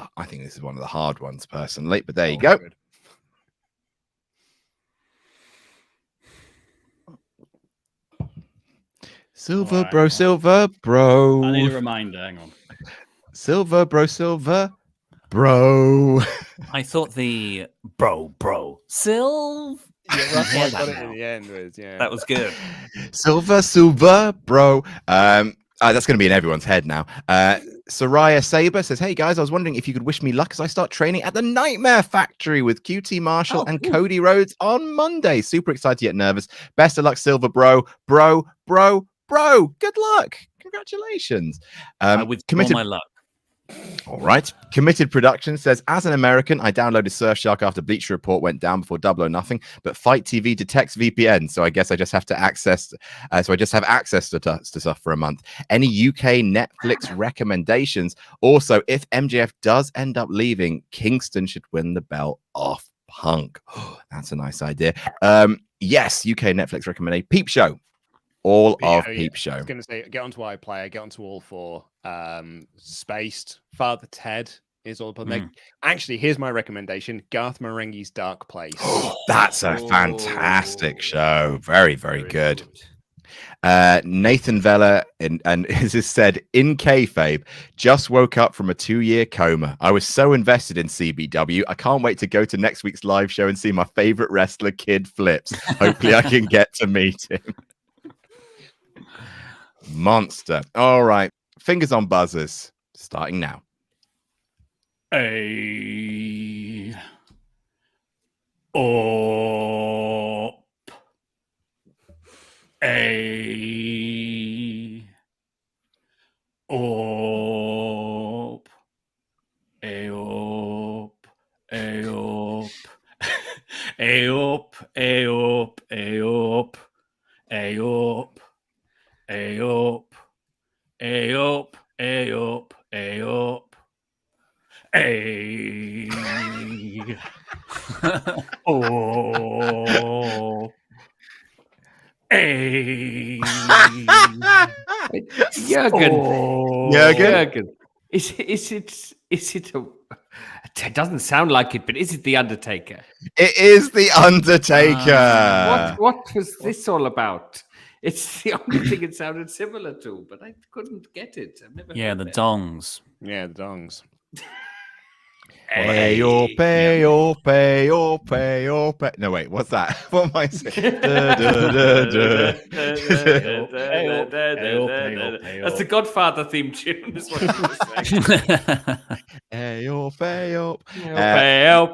one of the hard ones personally, but there you go. Good. Silver, Right. bro. I need a reminder. Hang on. Silver, bro. I thought the bro. Silv. Yeah, that's why I Yeah, got that it in the end. That was good. Silver, bro. That's going to be in everyone's head now. Soraya Saber says, "Hey guys, I was wondering if you could wish me luck as I start training at the Nightmare Factory with QT Marshall and Cody Rhodes on Monday. Super excited yet nervous. Best of luck, Silver, bro. Good luck. Congratulations. I withdraw Committed my luck. All right. Committed Production says, as an American, I downloaded Surfshark after Bleacher Report went down before Double or Nothing, but Fight TV detects VPN, so I guess I just have to access. So I just have access to stuff for a month. Any UK Netflix recommendations? Also, if MJF does end up leaving, Kingston should win the belt off Punk. That's a nice idea. Yes, UK Netflix recommendation. Peep Show. All of Peep Show. I was going to say, get onto iPlayer, get onto All 4. Spaced. Father Ted is all. Actually, here's my recommendation: Garth Marenghi's Dark Place. That's a fantastic show. Very, very good. Nathan Vella and as is said in kayfabe, just woke up from a 2-year coma. I was so invested in CBW. I can't wait to go to next week's live show and see my favorite wrestler, Kid Flips. Hopefully, I can get to meet him. Monster. All right. Fingers on buzzers. Starting now. A. Up. A. Up. A up. A up. A up. A up. A up. A up. A up, a up, a up, a up, a oh, a Jurgen, is it a? It doesn't sound like it, but is it the Undertaker? It is the Undertaker. What was this all about? It's the only thing it sounded similar to, but I couldn't get it. I've never heard the it. dongs. Yeah, the dongs. Pay or pay or pay or pay or pay. No, wait, what's that? What am I saying? That's the Godfather theme tune. Is what I'm saying. Pay or pay or Pay.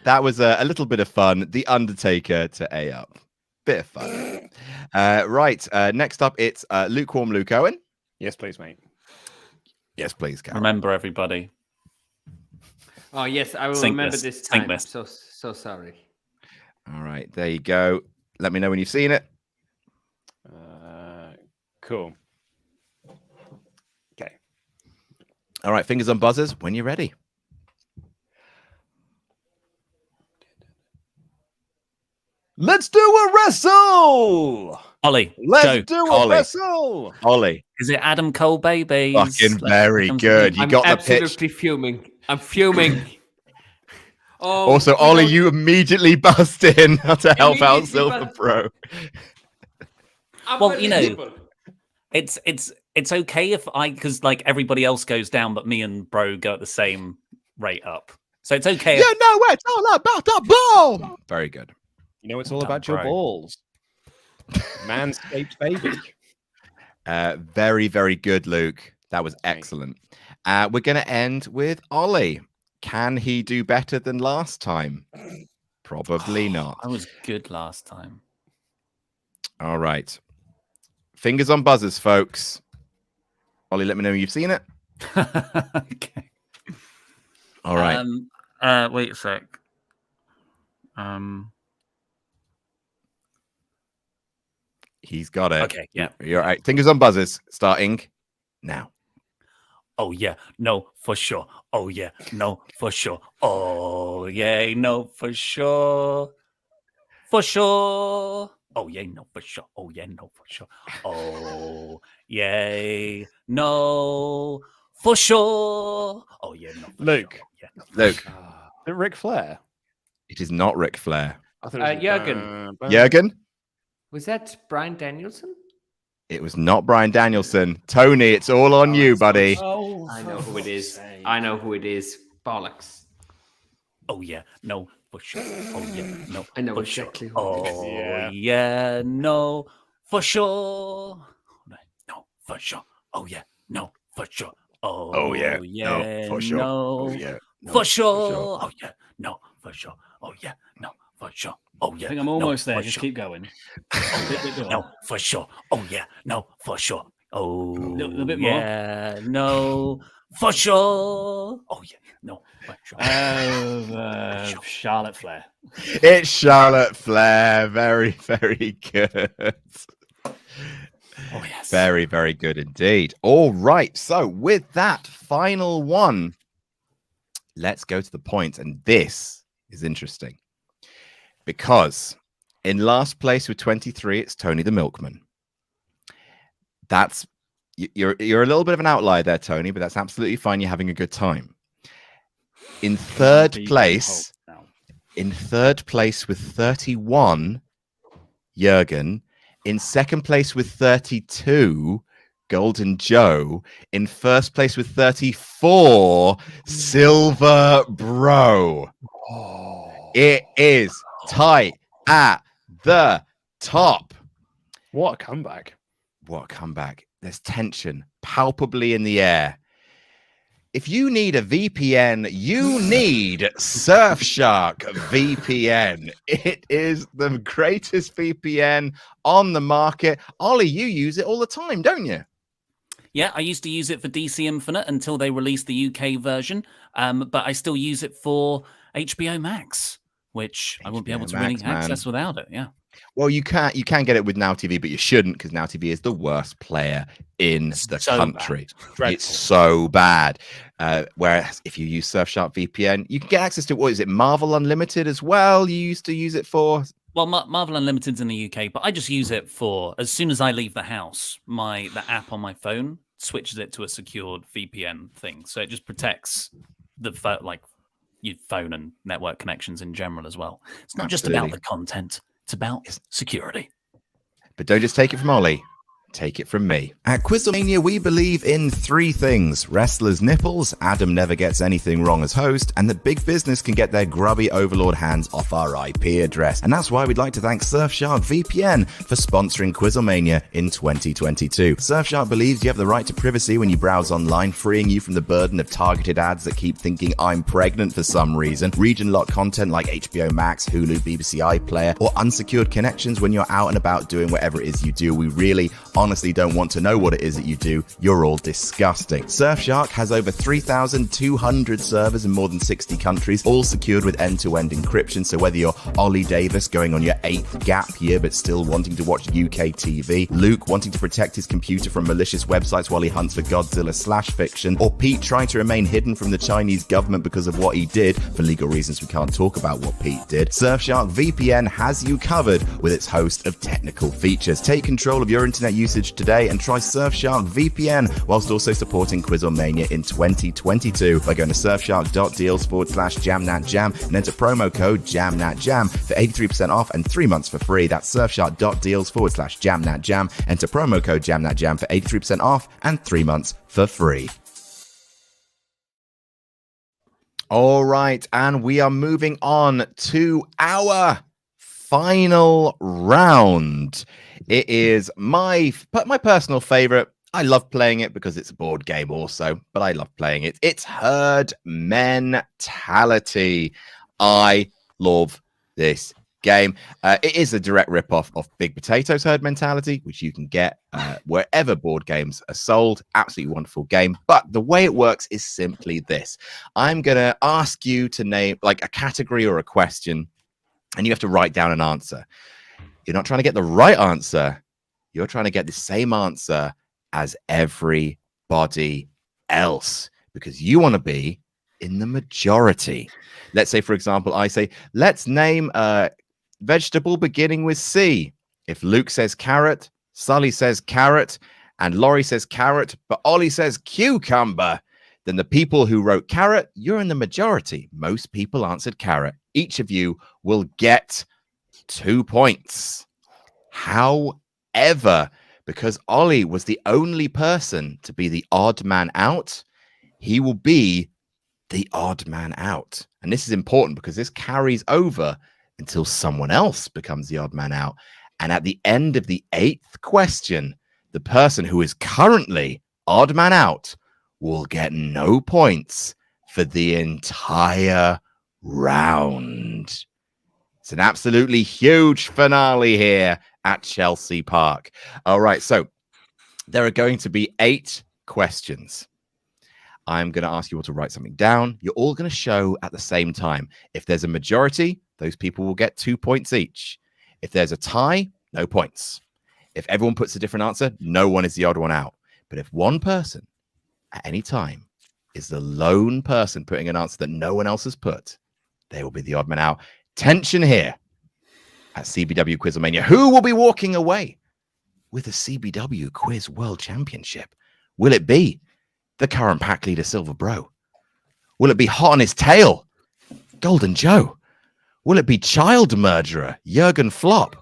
That was a little bit of fun. The Undertaker to A up. Bit of fun. Right. Next up, it's Lukewarm Luke Owen. Yes, please, mate. Yes, please, Carol. Remember, everybody. Oh yes, I will Sink remember this. this time. Sink this. So sorry. All right, there you go. Let me know when you've seen it. Cool. Okay. All right, fingers on buzzers when you're ready. Let's do a wrestle. Ollie, Let's Joe, do a Ollie. wrestle. Ollie. is it Adam Cole babies? Fucking very good. You I'm got the absolutely pitch. fuming. I'm fuming. Oh, Also, Ollie, you immediately bust in to help out Immediately Silver bust- Pro. Well, you know, it's okay if because like everybody else goes down, but me and Bro go at the same rate up. So it's okay. You know it's all about the ball. Very good. You know, it's all Dumb about your bro. balls. Manscaped baby. Very, very good, Luke. That was excellent. We're going to end with Ollie. Can he do better than last time? Probably not. I was good last time. All right. Fingers on buzzers, folks. Ollie, let me know you've seen it. Okay. All right. Wait a sec. He's got it. Okay, yeah. You're all right. Fingers on buzzers, starting now. Oh yeah, no, for sure. Oh yeah, no, for sure. Oh yeah, no, for sure. For sure. Oh yeah, no, for sure. Oh yeah, no, for sure. Oh yay, no, for sure. Oh yeah, no, for Luke. Sure. Oh, yeah, no, Luke, The Ric Flair. it is not Ric Flair. I thought it was Jurgen. Jurgen, Was that Brian Danielson? it was not Brian Danielson. Tony, it's all on you, buddy. Oh, I know who it is. I know who it is. Bollocks. Oh yeah, no, for sure. Oh yeah, no. I know for exactly Sure. who it is. Oh Yeah. yeah, no, for sure. No, for sure. Oh yeah, no, for sure. Oh yeah, yeah, no, for sure. no, Oh, yeah, no, for sure. Oh yeah, no, for sure. Oh yeah, no, for sure. Oh yeah, I think I'm no, almost there. for Just sure. keep going. No, for sure. Oh yeah, no, for sure. Oh, Little bit more. yeah, no, for sure. Oh yeah, no, for sure. Charlotte Flair. It's Charlotte Flair. Very, very good. Oh yes. Very, very good indeed. All right. So with that final one, let's go to the points. And this is interesting because in last place with 23, it's Tony the Milkman. You're a little bit of an outlier there, Tony, but that's absolutely fine. You're having a good time. In third place with 31, Jurgen. In second place with 32, Golden Joe. In first place with 34, Silver Bro. It is tight at the top. What a comeback. What a comeback. There's tension palpably in the air. If you need a VPN, you need Surfshark VPN. It is the greatest VPN on the market. Ollie, you use it all the time, don't you? Yeah, I used to use it for DC Infinite until they released the UK version, but I still use it for HBO Max, which I won't be able to really access without it. Yeah. Well, you can get it with Now TV, but you shouldn't because Now TV is the worst player in the country. It's so bad. Whereas if you use Surfshark VPN, you can get access to, what is it, Marvel Unlimited as well? You used to use it for? Well, Marvel Unlimited's in the UK, but I just use it for, as soon as I leave the house, the app on my phone switches it to a secured VPN thing. So it just protects the your phone and network connections in general as well. It's not just about the content. It's about security. But don't just take it from Ollie. Take it from me. At QuizzleMania, we believe in 3 things. Wrestlers' nipples, Adam never gets anything wrong as host, and that big business can get their grubby overlord hands off our IP address. And that's why we'd like to thank Surfshark VPN for sponsoring QuizzleMania in 2022. Surfshark believes you have the right to privacy when you browse online, freeing you from the burden of targeted ads that keep thinking I'm pregnant for some reason, region-locked content like HBO Max, Hulu, BBC iPlayer, or unsecured connections when you're out and about doing whatever it is you do. We really honestly don't want to know what it is that you do. You're all disgusting. Surfshark has over 3,200 servers in more than 60 countries, all secured with end-to-end encryption. So whether you're Ollie Davis going on your 8th gap year but still wanting to watch UK TV, Luke wanting to protect his computer from malicious websites while he hunts for Godzilla/fiction, or Pete trying to remain hidden from the Chinese government because of what he did, for legal reasons we can't talk about what Pete did, Surfshark VPN has you covered with its host of technical features. Take control of your internet usage today and try Surfshark VPN whilst also supporting QuizzleMania in 2022 by going to surfshark.deals/jamnatjam and enter promo code jamnatjam for 83% off and 3 months for free. That's surfshark.deals/jamnatjam. Enter promo code jamnatjam for 83% off and 3 months for free. All right, and we are moving on to our final round. It is my personal favorite. I love playing it because it's a board game also, but I love playing it. It's Herd Mentality. I love this game. It is a direct ripoff of Big Potatoes Herd Mentality, which you can get wherever board games are sold. Absolutely wonderful game. But the way it works is simply this. I'm going to ask you to name like a category or a question, and you have to write down an answer. You're not trying to get the right answer. You're trying to get the same answer as everybody else because you want to be in the majority. Let's say, for example, I say, let's name a vegetable beginning with C. If Luke says carrot, Sully says carrot, and Laurie says carrot, but Ollie says cucumber, then the people who wrote carrot, you're in the majority. Most people answered carrot. Each of you will get 2 points. However, because Ollie was the only person to be the odd man out, he will be the odd man out. And this is important because this carries over until someone else becomes the odd man out. And at the end of the 8th question, the person who is currently odd man out will get no points for the entire round. It's an absolutely huge finale here at Chelsea Park. All right, so There are going to be 8 questions. I'm going to ask you all to write something down. You're all going to show at the same time. If there's a majority, those people will get 2 points each. If there's a tie, no points. If everyone puts a different answer, no one is the odd one out. But if one person at any time is the lone person putting an answer that no one else has put, they will be the odd man out. Tension here at CBW QuizzleMania. Who will be walking away with the CBW Quiz World Championship? Will it be the current pack leader, Silver Bro? Will it be hot on his tail, Golden Joe? Will it be child murderer, Jurgen Flopp?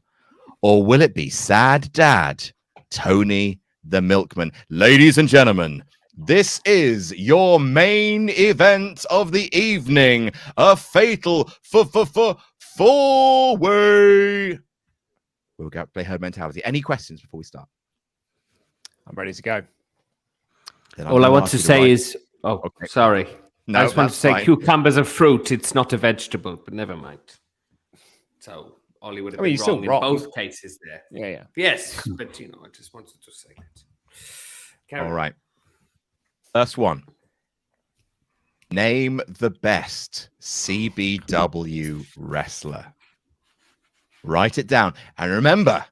Or will it be sad dad, Tony the Milkman? Ladies and gentlemen, this is your main event of the evening. A fatal four-way. We'll go play herd mentality. Any questions before we start? I'm ready to go. All I want to say is, Okay. sorry. No, I just want to that's say fine. cucumbers are fruit. It's not a vegetable, but never mind. So Ollie would have been you're still wrong in wrong. both cases there. Yeah. Yes, but I just wanted to say that. Carry All on. right. First one. Name the best CBW wrestler. Write it down. And remember,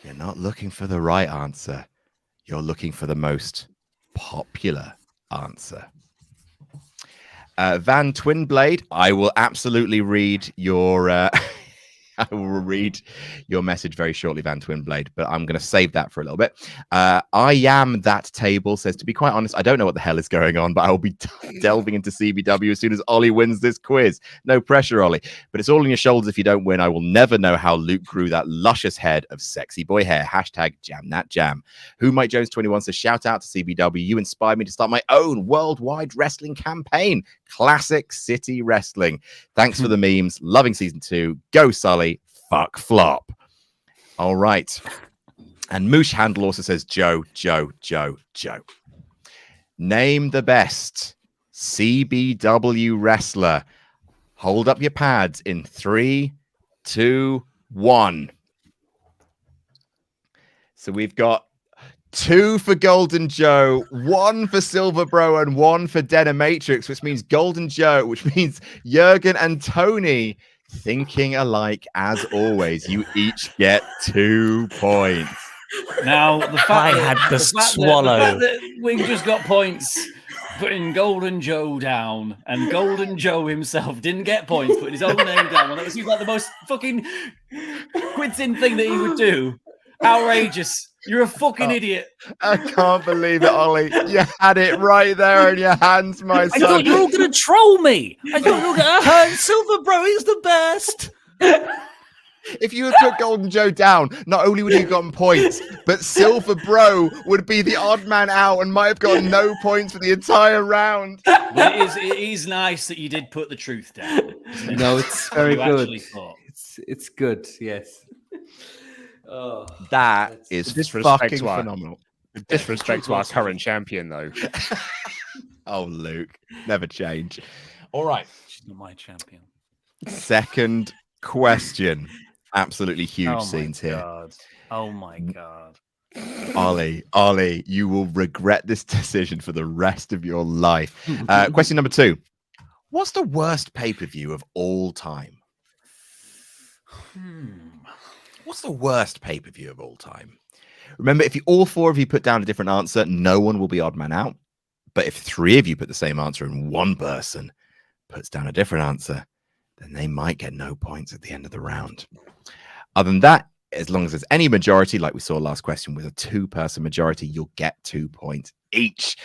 you're not looking for the right answer. You're looking for the most popular answer. Van Twinblade, I will absolutely read your I will read your message very shortly, Van Twinblade, but I'm going to save that for a little bit. I am that table says, to be quite honest, I don't know what the hell is going on, but I will be delving into CBW as soon as Ollie wins this quiz. No pressure, Ollie, but it's all on your shoulders. If you don't win, I will never know how Luke grew that luscious head of sexy boy hair. Hashtag jam that jam. Who Mike Jones 21 says, shout out to CBW. You inspired me to start my own worldwide wrestling campaign. Classic City Wrestling. Thanks for the memes. Loving season 2. Go Sully. Fuck Flop. All right. And Moosh Handle also says, Joe. Name the best CBW wrestler. Hold up your pads in 3, 2, 1. So we've got 2 for Golden Joe, 1 for Silver Bro, and 1 for Denimatrix, which means Golden Joe, which means Jurgen and Tony thinking alike as always. You each get 2 points. Now, the fact I that, had to the fact swallow. That, the fact that we just got points putting Golden Joe down, and Golden Joe himself didn't get points putting his own name down. Well, that seems like the most fucking quizzing thing that he would do. Outrageous. You're a fucking idiot. I can't believe it, Ollie. You had it right there in your hands, my I son. thought you were all going to troll me. I thought you were going to hurt Silver Bro. He's the best. If you had put Golden Joe down, not only would he have gotten points, but Silver Bro would be the odd man out and might have gotten no points for the entire round. But it is nice that you did put the truth down. Isn't it? No, it's very You good. actually thought. It's good. Yes. Oh, That is disrespect fucking to our- phenomenal. Disrespect to our current champion, though. Oh, Luke, never change. All right. She's not my champion. Second question. Absolutely huge Oh my scenes here. God. Oh my God. Ollie, you will regret this decision for the rest of your life. Question number 2. What's the worst pay-per-view of all time? What's the worst pay-per-view of all time? Remember, if all 4 of you put down a different answer, no one will be odd man out. But if 3 of you put the same answer and one person puts down a different answer, then they might get no points at the end of the round. Other than that, as long as there's any majority, like we saw last question with a 2-person majority, you'll get 2 points each.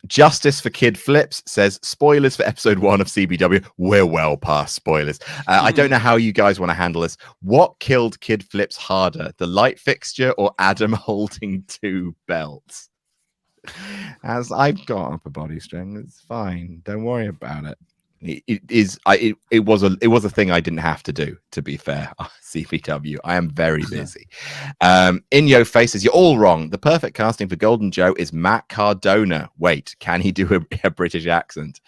Justice for Kid Flips says, spoilers for episode 1 of CBW. We're well past spoilers. I don't know how you guys want to handle this. What killed Kid Flips harder, the light fixture or Adam holding 2 belts? As I've got upper body strength, it's fine. Don't worry about it. It was a thing I didn't have to do, to be fair. CBW, I am very busy. In your faces, you're all wrong. The perfect casting for Golden Joe is Matt Cardona. Wait, can he do a British accent?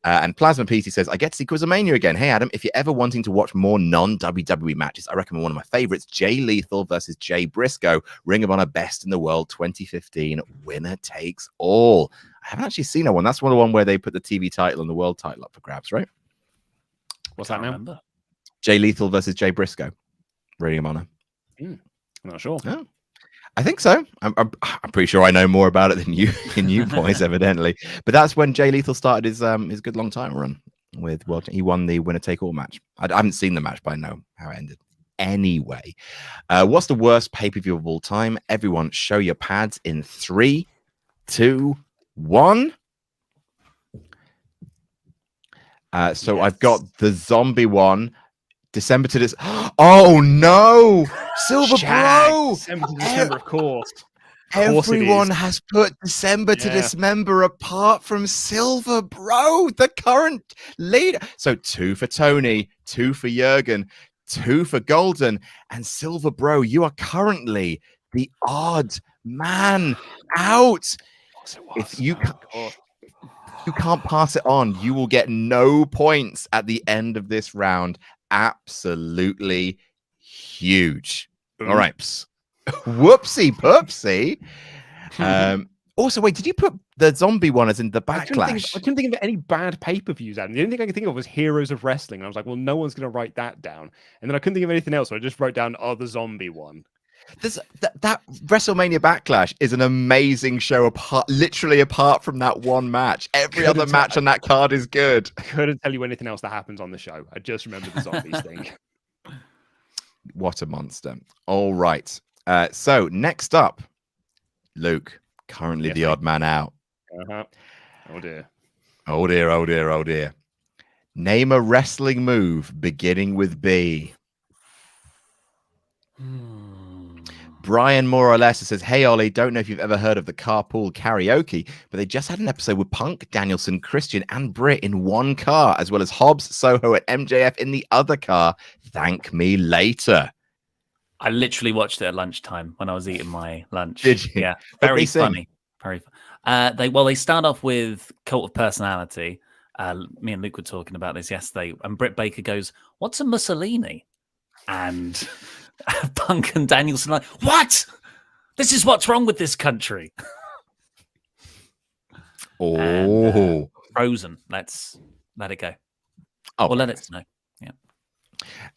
And Plasma PT says, I get to see QuizzleMania again. Hey, Adam, if you're ever wanting to watch more non-WWE matches, I recommend one of my favorites, Jay Lethal versus Jay Briscoe, Ring of Honor Best in the World 2015, winner takes all. I haven't actually seen that one. That's one of the one where they put the TV title and the world title up for grabs, right? What's that now? Remember. Jay Lethal versus Jay Briscoe, Ring of Honor. I'm not sure. Oh. I think so. I'm pretty sure I know more about it than you boys, evidently. But that's when Jay Lethal started his good long time run with he won the winner take all match. I haven't seen the match, but I know how it ended. Anyway, what's the worst pay-per-view of all time? Everyone, show your pads in 3, 2, 1. So I've got the zombie one. December to this. Oh no, Silver Bro! December to December, of course. Everyone has put December to Dismember apart from Silver Bro, the current leader. So 2 for Tony, 2 for Jurgen, 2 for Golden, and Silver Bro, you are currently the odd man out. If you can't pass it on, you will get no points at the end of this round. Absolutely huge. All right. Whoopsie poopsie. Also, wait, did you put the zombie one as in the Backlash? I couldn't think of any bad pay-per-views, Adam. The only thing I could think of was Heroes of Wrestling. And I was like, well, no one's going to write that down. And then I couldn't think of anything else, so I just wrote down, the zombie one. That WrestleMania Backlash is an amazing show, literally apart from that one match. Every other match on that card is good. I couldn't tell you anything else that happens on the show. I just remember the zombies thing. What a monster. All right. So next up, Luke, currently the odd man out. Oh dear. Oh dear, oh dear, oh dear. Name a wrestling move beginning with B. Brian more or less says, hey Ollie, don't know if you've ever heard of the Carpool Karaoke, but they just had an episode with Punk, Danielson, Christian, and Britt in one car, as well as Hobbs, Soho, and MJF in the other car. Thank me later. I literally watched it at lunchtime when I was eating my lunch. Did you? Yeah, very funny. Very fun. They start off with Cult of Personality. Me and Luke were talking about this yesterday, and Britt Baker goes, "What's a Mussolini?" And Punk and Danielson are like, "What? This is what's wrong with this country." Oh, and, Frozen. Let's let it go. Oh, or let it snow.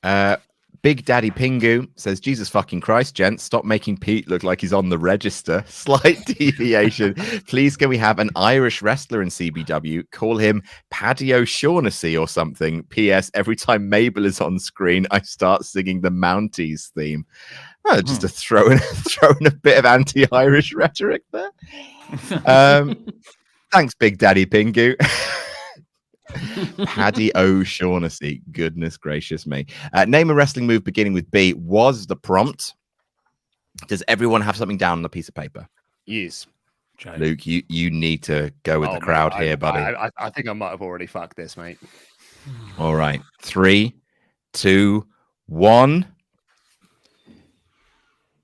Yeah. Big Daddy Pingu says, Jesus fucking Christ, gents, stop making Pete look like he's on the register. Slight deviation. Please, can we have an Irish wrestler in CBW? Call him Paddy O'Shaughnessy or something. P.S. Every time Mabel is on screen, I start singing the Mounties theme. Oh, just to throw in a bit of anti-Irish rhetoric there. Thanks, Big Daddy Pingu. Paddy O'Shaughnessy. Goodness gracious me. Name a wrestling move beginning with B was the prompt. Does everyone have something down on a piece of paper? Yes. Luke, you need to go with the crowd here, buddy. I think I might have already fucked this, mate. All right. 3, 2, 1.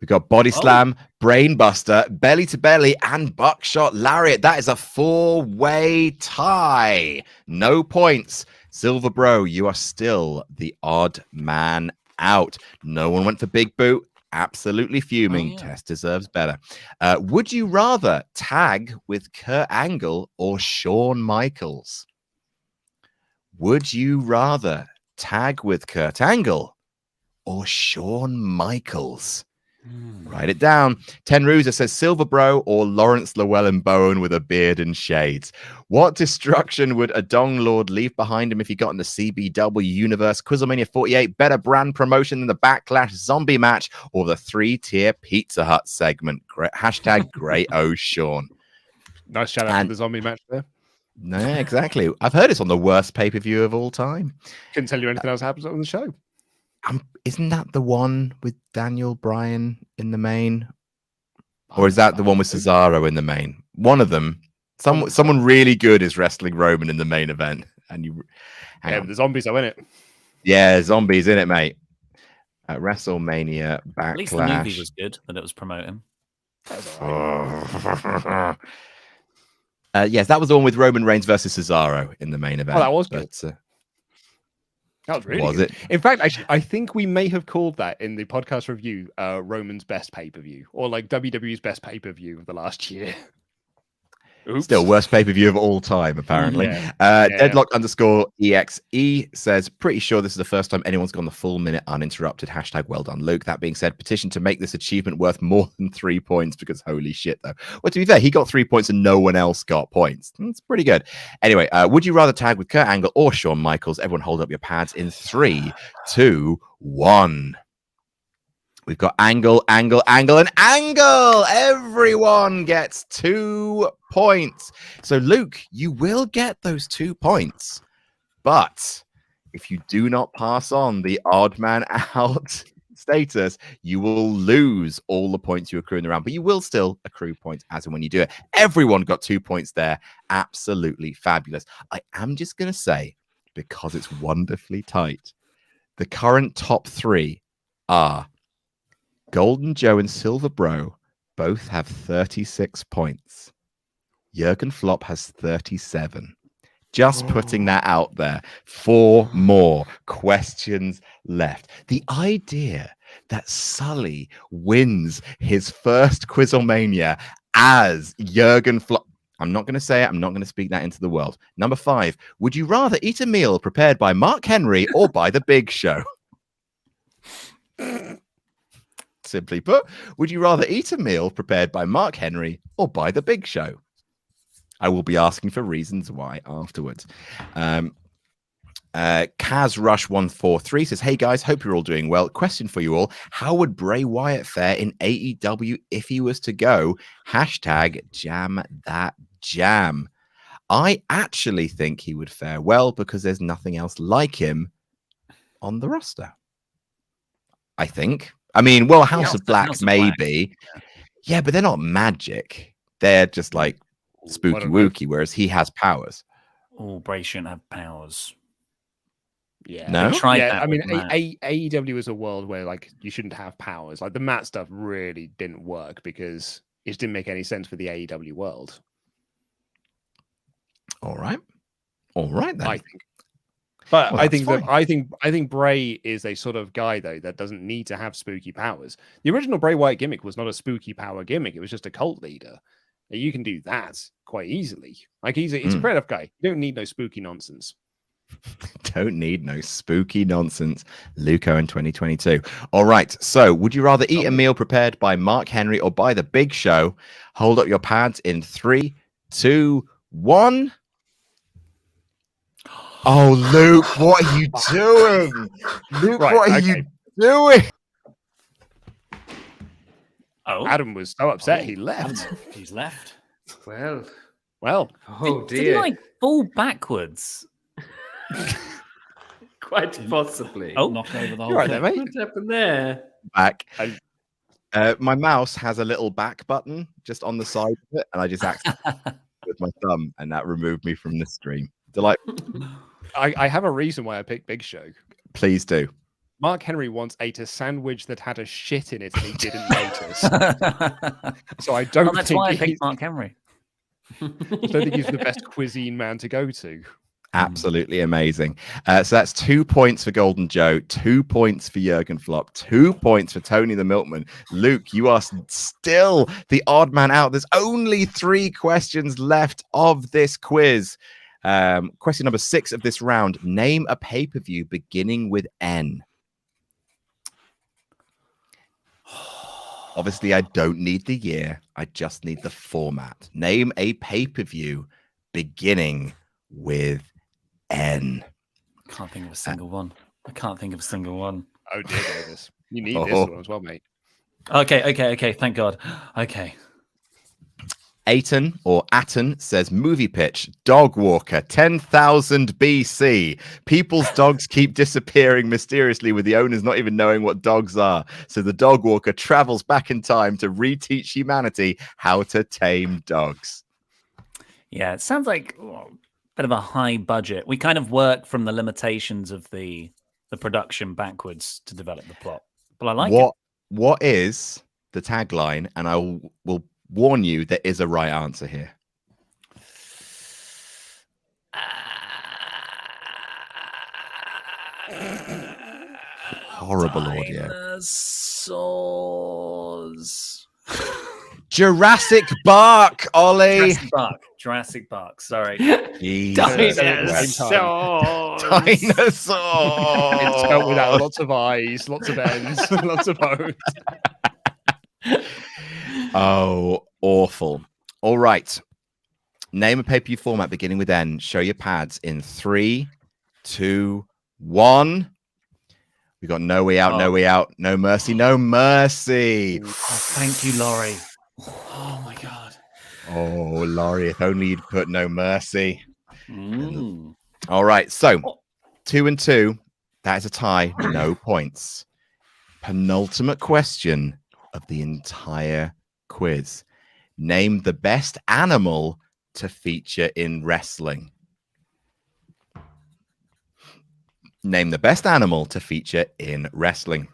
We've got Body Slam, Brainbuster, Belly to Belly, and Buckshot Lariat. That is a 4-way tie. No points. Silver Bro, you are still the odd man out. No one went for Big Boot. Absolutely fuming. Test deserves better. Would you rather tag with Kurt Angle or Shawn Michaels? Would you rather tag with Kurt Angle or Shawn Michaels? Write it down. Tenruza says Silver Bro or Lawrence Llewellyn Bowen with a beard and shades. What destruction would a Dong Lord leave behind him if he got in the CBW universe? QuizzleMania 48, better brand promotion than the Backlash zombie match or the 3-tier Pizza Hut segment. Hashtag Great O Sean. Nice shout out to the zombie match there. No, exactly. I've heard it's on the worst pay-per-view of all time. Couldn't tell you anything else happens on the show. Isn't that the one with Daniel Bryan in the main? Or is that the one with Cesaro in the main? One of them. Someone really good is wrestling Roman in the main event. And the zombies are in it. Yeah, zombies in it, mate. At WrestleMania Backlash. At least the movie was good that it was promoting. Yes, that was the one with Roman Reigns versus Cesaro in the main event. that was good. That was really good. In fact, actually, I think we may have called that in the podcast review Roman's best pay-per-view, or like WWE's best pay-per-view of the last year. Oops. Still, worst pay-per-view of all time, apparently. Deadlock _EXE says, pretty sure this is the first time anyone's gone the full minute uninterrupted. # well done, Luke. That being said, petition to make this achievement worth more than 3 points, because holy shit, though. Well, to be fair, he got 3 points and no one else got points. That's pretty good. Anyway, would you rather tag with Kurt Angle or Shawn Michaels? Everyone hold up your pads in 3, 2, 1. We've got Angle, and Angle. Everyone gets 2 points. So, Luke, you will get those 2 points. But if you do not pass on the odd man out status, you will lose all the points you accrue in the round. But you will still accrue points as and when you do it. Everyone got 2 points there. Absolutely fabulous. I am just going to say, because it's wonderfully tight, the current top 3 are Golden Joe and Silver Bro both have 36 points. Jurgen Flopp has 37. Just putting that out there. 4 more questions left. The idea that Sully wins his first QuizzleMania as Jurgen Flopp. I'm not going to say it. I'm not going to speak that into the world. Number 5. Would you rather eat a meal prepared by Mark Henry or by The Big Show? Simply put, would you rather eat a meal prepared by Mark Henry or by The Big Show? I will be asking for reasons why afterwards. Kaz Rush 143 says, hey guys, hope you're all doing well. Question for you all. How would Bray Wyatt fare in AEW if he was to go? # jam that jam. I actually think he would fare well because there's nothing else like him on the roster. I think. I mean, well, House of Black, maybe. Yeah, but they're not magic. They're just like spooky wooky, whereas he has powers. Oh, Bray shouldn't have powers. Yeah. No? I mean, AEW is a world where like you shouldn't have powers. Like the Matt stuff really didn't work because it just didn't make any sense for the AEW world. All right then. I think. But Well, I think Bray is a sort of guy though that doesn't need to have spooky powers. The original Bray Wyatt gimmick was not a spooky power gimmick; it was just a cult leader. You can do that quite easily. Like he's a creative guy. You don't need no spooky nonsense. Don't need no spooky nonsense. Luco in 2022. All right. So, would you rather eat a meal prepared by Mark Henry or by The Big Show? Hold up your pads in 3, 2, 1. Oh, Luke, what are you doing? Luke, what are you doing? Oh, Adam was so upset he left. He's left. Well, Did oh he dear. like fall backwards? Quite possibly. Oh, Knock over the whole You're right thing. there, mate. What happened there? Back. My mouse has a little back button just on the side of it, and I just accidentally with my thumb, and that removed me from the stream. Delightful. I have a reason why I picked Big Show. Please do. Mark Henry once ate a sandwich that had a shit in it and he didn't notice. So I don't that's think why I picked Mark Henry. I don't think he's the best cuisine man to go to. Absolutely amazing. So that's 2 points for Golden Joe, 2 points for Jurgen Flopp, 2 points for Tony the Milkman. Luke, you are still the odd man out. There's only 3 questions left of this quiz. Question number 6 of this round. Name a pay-per-view beginning with N. Obviously, I don't need the year. I just need the format. Name a pay-per-view beginning with N. Can't think of a single one. I can't think of a single one. Oh dear, Davis. You need this one as well, mate. Okay. Thank God. Okay. Aiton or Atten says movie pitch, dog walker, 10,000 BC. People's dogs keep disappearing mysteriously with the owners not even knowing what dogs are. So the dog walker travels back in time to reteach humanity how to tame dogs. Yeah, it sounds like a bit of a high budget. We kind of work from the limitations of the production backwards to develop the plot. But I like it. What is the tagline? And I will warn you, there is a right answer here. Horrible audio. Dinosaurs. Jurassic Park, Ollie. Jurassic Park. Sorry. Jesus. Dinosaurs. Dinosaur. It's spelled without lots of I's, lots of N's, lots of O's. Oh, awful. All right. Name a pay-per-view format beginning with N. Show your pads in 3, 2, 1. We got No Way Out, No Way Out, No Mercy, No Mercy. Oh, thank you, Laurie. Oh my god. Oh, Laurie, if only you'd put No Mercy. Mm. All right. So 2 and 2. That is a tie. No points. Penultimate question of the entire quiz. Name the best animal to feature in wrestling. Name the best animal to feature in wrestling.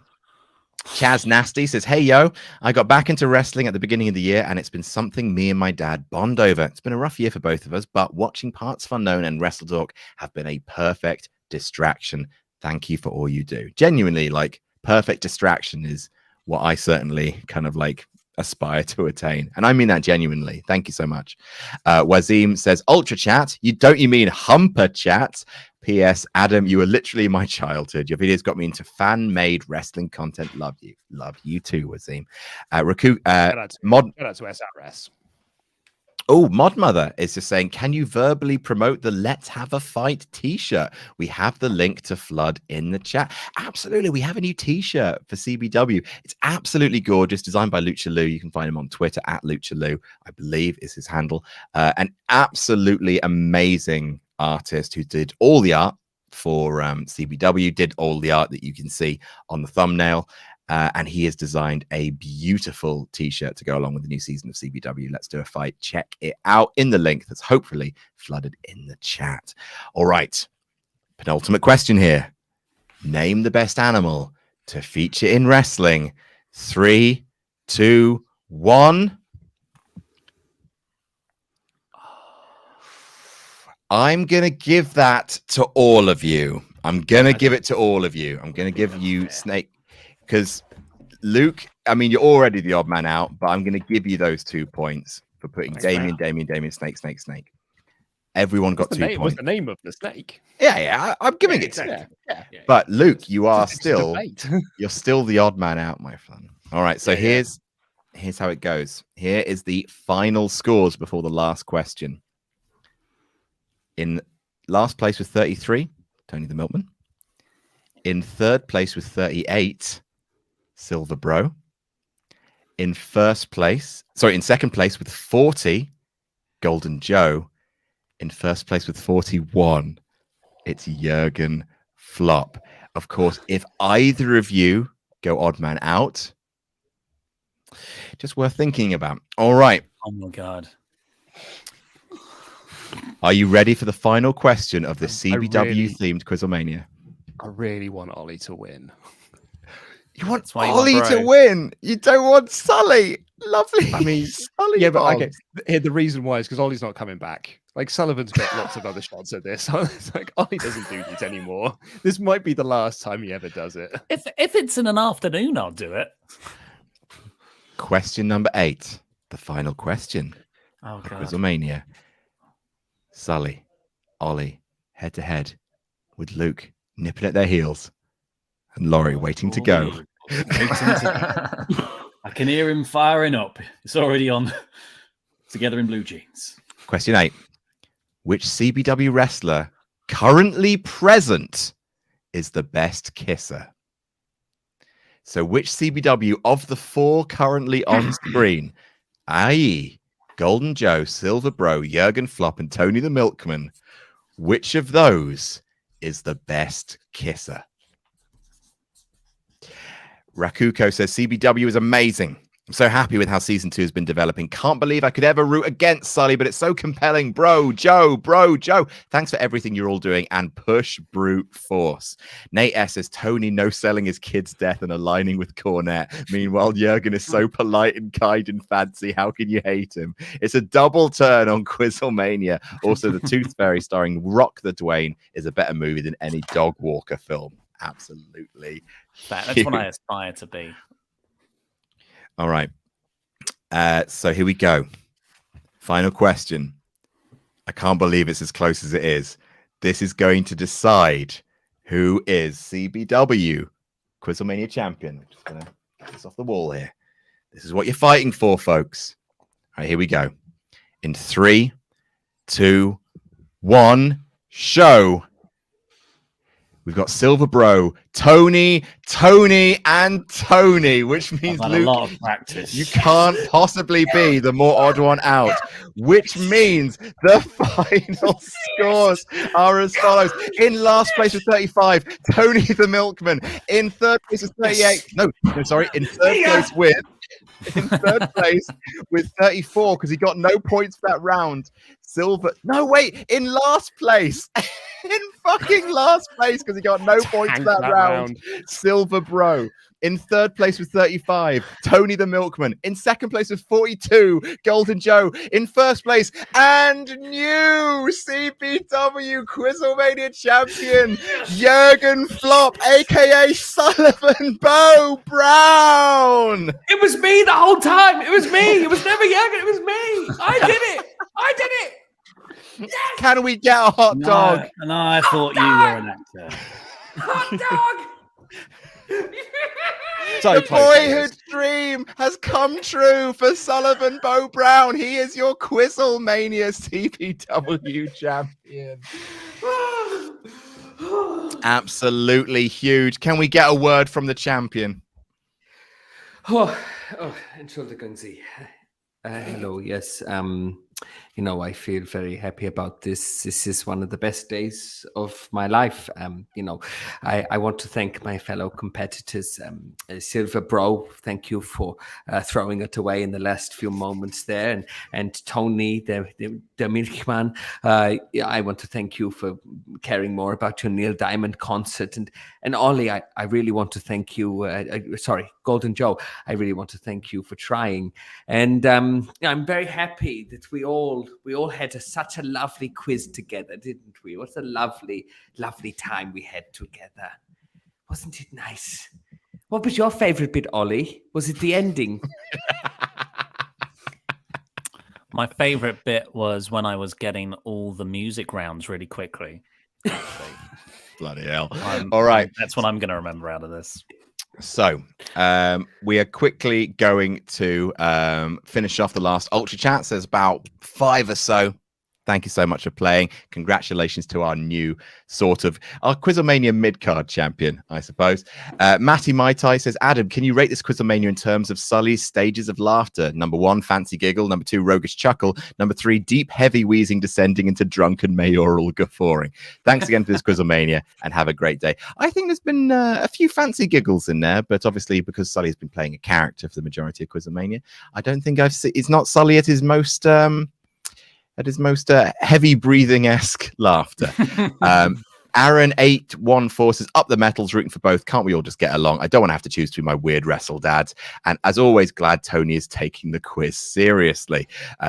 Chaz Nasty says, hey, yo, I got back into wrestling at the beginning of the year, and it's been something me and my dad bond over. It's been a rough year for both of us, but watching partsFUNknown and Wrestle Talk have been a perfect distraction. Thank you for all you do. Genuinely, like, perfect distraction is what I certainly kind of like aspire to attain, and I mean that genuinely. Thank you so much. Wazim says, ultra chat, you mean humper chat? P.S. Adam, you are literally my childhood. Your videos got me into fan-made wrestling content. Love you too, Wazim. Mod Shout out to SRS. Oh, Mod Mother is just saying, can you verbally promote the Let's Have a Fight t-shirt? We have the link to Flood in the chat. Absolutely. We have a new t-shirt for CBW. It's absolutely gorgeous, designed by Lucha Lou. You can find him on Twitter at Lucha Lou, I believe is his handle. An absolutely amazing artist who did all the art for CBW, did all the art that you can see on the thumbnail. And he has designed a beautiful t-shirt to go along with the new season of CBW. Let's Do a Fight. Check it out in the link that's hopefully flooded in the chat. All right. Penultimate question here. Name the best animal to feature in wrestling. 3, 2, 1. I'm going to give that to all of you. I'm going to give it to all of you. I'm going to give you Snake. Because Luke, I mean, you're already the odd man out, but I'm going to give you those 2 points for putting Damien, Snake. Everyone got 2 points. What's the name of the snake? Yeah, I'm giving it to you. But Luke, you are still, you're still the odd man out, my friend. All right, so here's how it goes. Here is the final scores before the last question. In last place with 33, Tony the Milkman. In third place with 38, Silver Bro. In second place with 40, Golden Joe. In first place with 41, it's Jurgen Flopp. Of course, if either of you go odd man out, just worth thinking about. All right. Oh my god. Are you ready for the final question of the CBW themed QuizzleMania? I really want Ollie to win. You want Ollie to win. You don't want Sully. Lovely. I mean, Sully. Yeah, but okay. Here, the reason why is because Ollie's not coming back. Like, Sullivan's got lots of other shots at this. It's like, Ollie doesn't do these anymore. This might be the last time he ever does it. If it's in an afternoon, I'll do it. Question number 8. The final question. Oh, God. QuizzleMania. Sully, Ollie, head to head with Luke nipping at their heels and Laurie waiting to go. I can hear him firing up. It's already on. Together in blue jeans. Question 8. Which CBW wrestler currently present is the best kisser? So which CBW of the 4 currently on screen, i.e. Golden Joe, Silver Bro, Jurgen Flopp, and Tony the Milkman, which of those is the best kisser? Rakuko says CBW is amazing. I'm so happy with how season 2 has been developing. Can't believe I could ever root against Sully, but it's so compelling. Bro, Joe. Thanks for everything you're all doing and push brute force. Nate S says Tony no-selling his kid's death and aligning with Cornette. Meanwhile, Jurgen is so polite and kind and fancy. How can you hate him? It's a double turn on QuizzleMania. Also, The Tooth Fairy starring Rock the Dwayne is a better movie than any Dog Walker film. Absolutely. That's what I aspire to be. All right. So here we go. Final question. I can't believe it's as close as it is. This is going to decide who is CBW QuizzleMania champion. I'm just going to get this off the wall here. This is what you're fighting for, folks. All right, here we go. In 3, 2, 1, show. We've got Silver Bro, Tony, and Tony, which means I've had Luke, a lot of practice. you can't possibly be the more odd one out, which means the final scores are as follows. In last place with 35, Tony the Milkman. In third place with 38. No, sorry. In third place with 34, because he got no points for that round. No, wait. In last place. In fucking last place, because he got no points for that round. Silver Bro. In third place with 35, Tony the Milkman. In second place with 42, Golden Joe. In first place, and new CBW QuizzleMania champion, Jurgen Flopp, aka Sullivan Bo Brown. It was me the whole time. It was me. It was never Jurgen. It was me. I did it. Yes! Can we get a hot dog? No, I thought you were an actor. Hot dog! The boyhood dream has come true for Sullivan Bo Brown. He is your QuizzleMania CBW champion. Absolutely huge. Can we get a word from the champion? Entschuldigung Sie. Hello, yes. I feel very happy about this. This is one of the best days of my life. I want to thank my fellow competitors. Silver Bro, thank you for throwing it away in the last few moments there. And Tony, the Milkman, I want to thank you for caring more about your Neil Diamond concert. And Ollie, I really want to thank you. Golden Joe, I really want to thank you for trying. And I'm very happy that we all had such a lovely quiz together, didn't we? What a lovely, lovely time we had together. Wasn't it nice? What was your favorite bit, Ollie? Was it the ending? My favorite bit was when I was getting all the music rounds really quickly. Bloody hell. All right. That's what I'm going to remember out of this. So we are quickly going to finish off the last Ultra Chats. There's about 5 or so. Thank you so much for playing. Congratulations to our new our QuizzleMania mid-card champion, I suppose. Matty Mai Tai says, Adam, can you rate this QuizzleMania in terms of Sully's stages of laughter? Number 1, fancy giggle. Number 2, roguish chuckle. Number 3, deep, heavy wheezing descending into drunken mayoral guffawing. Thanks again for this QuizzleMania and have a great day. I think there's been a few fancy giggles in there, but obviously because Sully's been playing a character for the majority of QuizzleMania, I don't think it's not Sully at his most heavy breathing-esque laughter. Aaron814 says, up the metals, rooting for both. Can't we all just get along? I don't want to have to choose between my weird wrestle dads. And as always, glad Tony is taking the quiz seriously.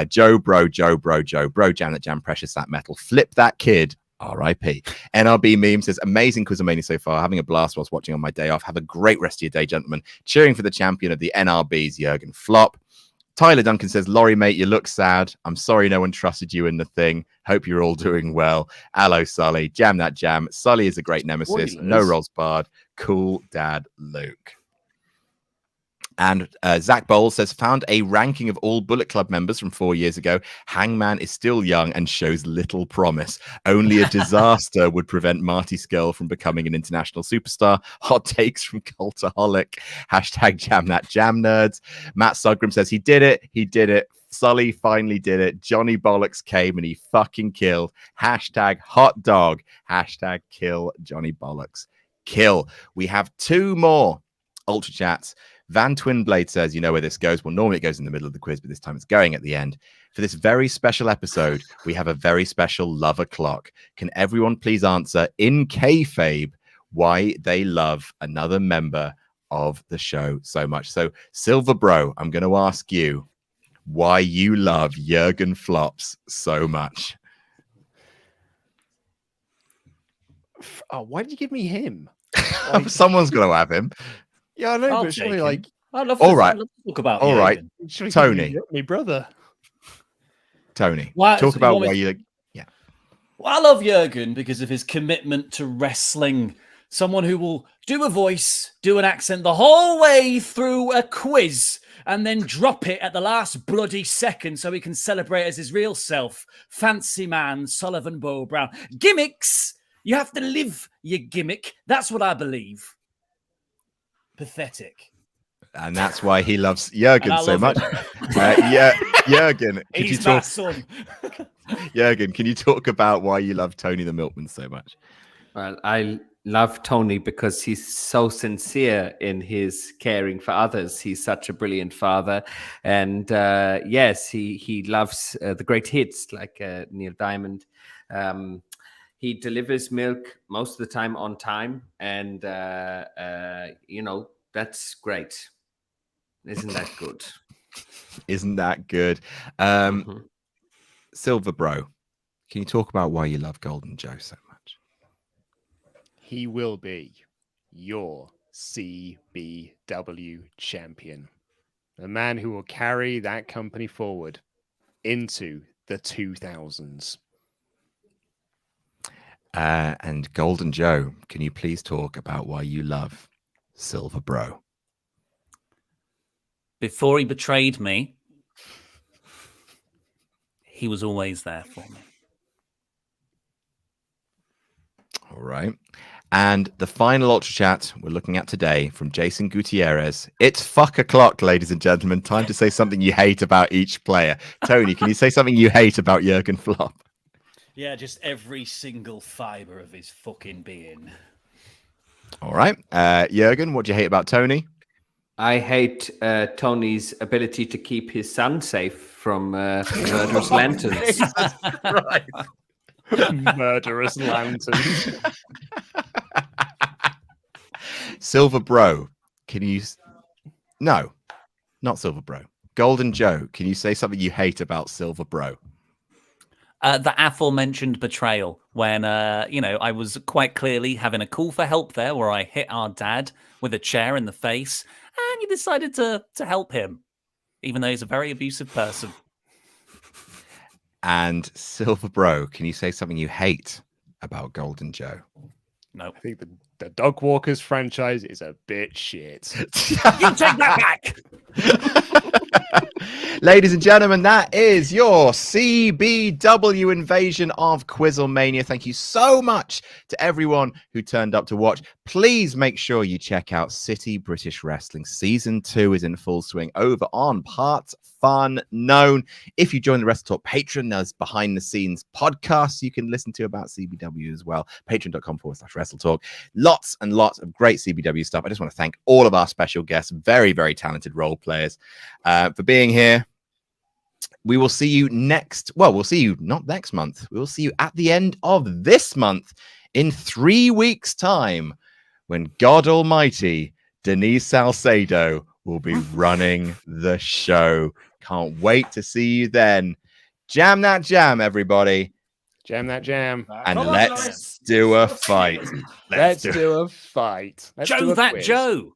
Joe Bro, jam that jam, precious that metal. Flip that kid. R.I.P. NRB Meme says, amazing QuizzleMania so far. Having a blast whilst watching on my day off. Have a great rest of your day, gentlemen. Cheering for the champion of the NRBs, Jurgen Flopp. Tyler Duncan says, Laurie, mate, you look sad. I'm sorry no one trusted you in the thing. Hope you're all doing well. Hello, Sully. Jam that jam. Sully is a great nemesis. Spoilers. No rolls barred. Cool dad Luke. And Zach Bowles says, found a ranking of all Bullet Club members from 4 years ago. Hangman is still young and shows little promise. Only a disaster would prevent Marty Skrull from becoming an international superstar. Hot takes from Cultaholic. Hashtag jam that jam nerds. Matt Sugrum says, he did it. Sully finally did it. Johnny Bollocks came and he fucking killed. Hashtag hot dog. Hashtag kill Johnny Bollocks. Kill. We have 2 more Ultra Chats Van Twinblade says, you know where this goes. Well, normally it goes in the middle of the quiz, but this time it's going at the end. For this very special episode, we have a very special lover clock. Can everyone please answer in kayfabe why they love another member of the show so much? So, Silver Bro, I'm going to ask you why you love Jurgen Flops so much. Oh, why did you give me him? Someone's going to have him. Yeah, I know, I'll but surely, take him. like, I'd love All right. to talk about All right. Jurgen. should we give Tony. you my brother. Tony, Why- talk so you about want me why to- you... Well, I love Jurgen because of his commitment to wrestling. Someone who will do a voice, do an accent the whole way through a quiz, and then drop it at the last bloody second so he can celebrate as his real self. Fancy man, Sullivan Bow Brown. Gimmicks! You have to live your gimmick. That's what I believe. Pathetic. And that's why he loves Jurgen And I so love much. him. Jurgen, could you He's my talk? son. Jurgen, can you talk about why you love Tony the Milkman so much? Well, I love Tony because he's so sincere in his caring for others. He's such a brilliant father, and yes, he loves the great hits like Neil Diamond. He delivers milk most of the time on time, and that's great. Isn't that good? Isn't that good? Silver Bro, can you talk about why you love Golden Joe so much? He will be your CBW champion. The man who will carry that company forward into the 2000s. And Golden Joe, can you please talk about why you love Silver Bro? Before he betrayed me, he was always there for me. All right. And the final Ultra Chat we're looking at today from Jason Gutierrez. It's fuck o'clock, ladies and gentlemen. Time to say something you hate about each player. Tony, can you say something you hate about Jurgen Flopp? Yeah, just every single fiber of his fucking being. All right. Jurgen, what do you hate about Tony? I hate Tony's ability to keep his son safe from murderous lanterns. Right. Murderous lanterns. Silver Bro, can you... No, not Silver Bro. Golden Joe, can you say something you hate about Silver Bro? The aforementioned betrayal when, I was quite clearly having a call for help there where I hit our dad with a chair in the face and you decided to help him, even though he's a very abusive person. And Silver Bro, can you say something you hate about Golden Joe? No. I think the Dog Walkers franchise is a bit shit. You take that back! Ladies and gentlemen, that is your CBW invasion of QuizzleMania. Thank you so much to everyone who turned up to watch. Please make sure you check out City British Wrestling. Season 2 is in full swing over on partsFUNknown. If you join the Wrestle Talk Patreon, there's behind the scenes podcasts you can listen to about CBW as well. Patreon.com/Wrestle Talk. Lots and lots of great CBW stuff. I just want to thank all of our special guests, very, very talented role players, for being here. We will see you we'll see you not next month. We will see you at the end of this month in 3 weeks' time when God Almighty, Denise Salcedo, will be running the show. Can't wait to see you then. Jam that jam, everybody. Jam that jam. And Come on, let's guys. do a fight. Let's do a fight. Let's do Joe a that quiz. Joe.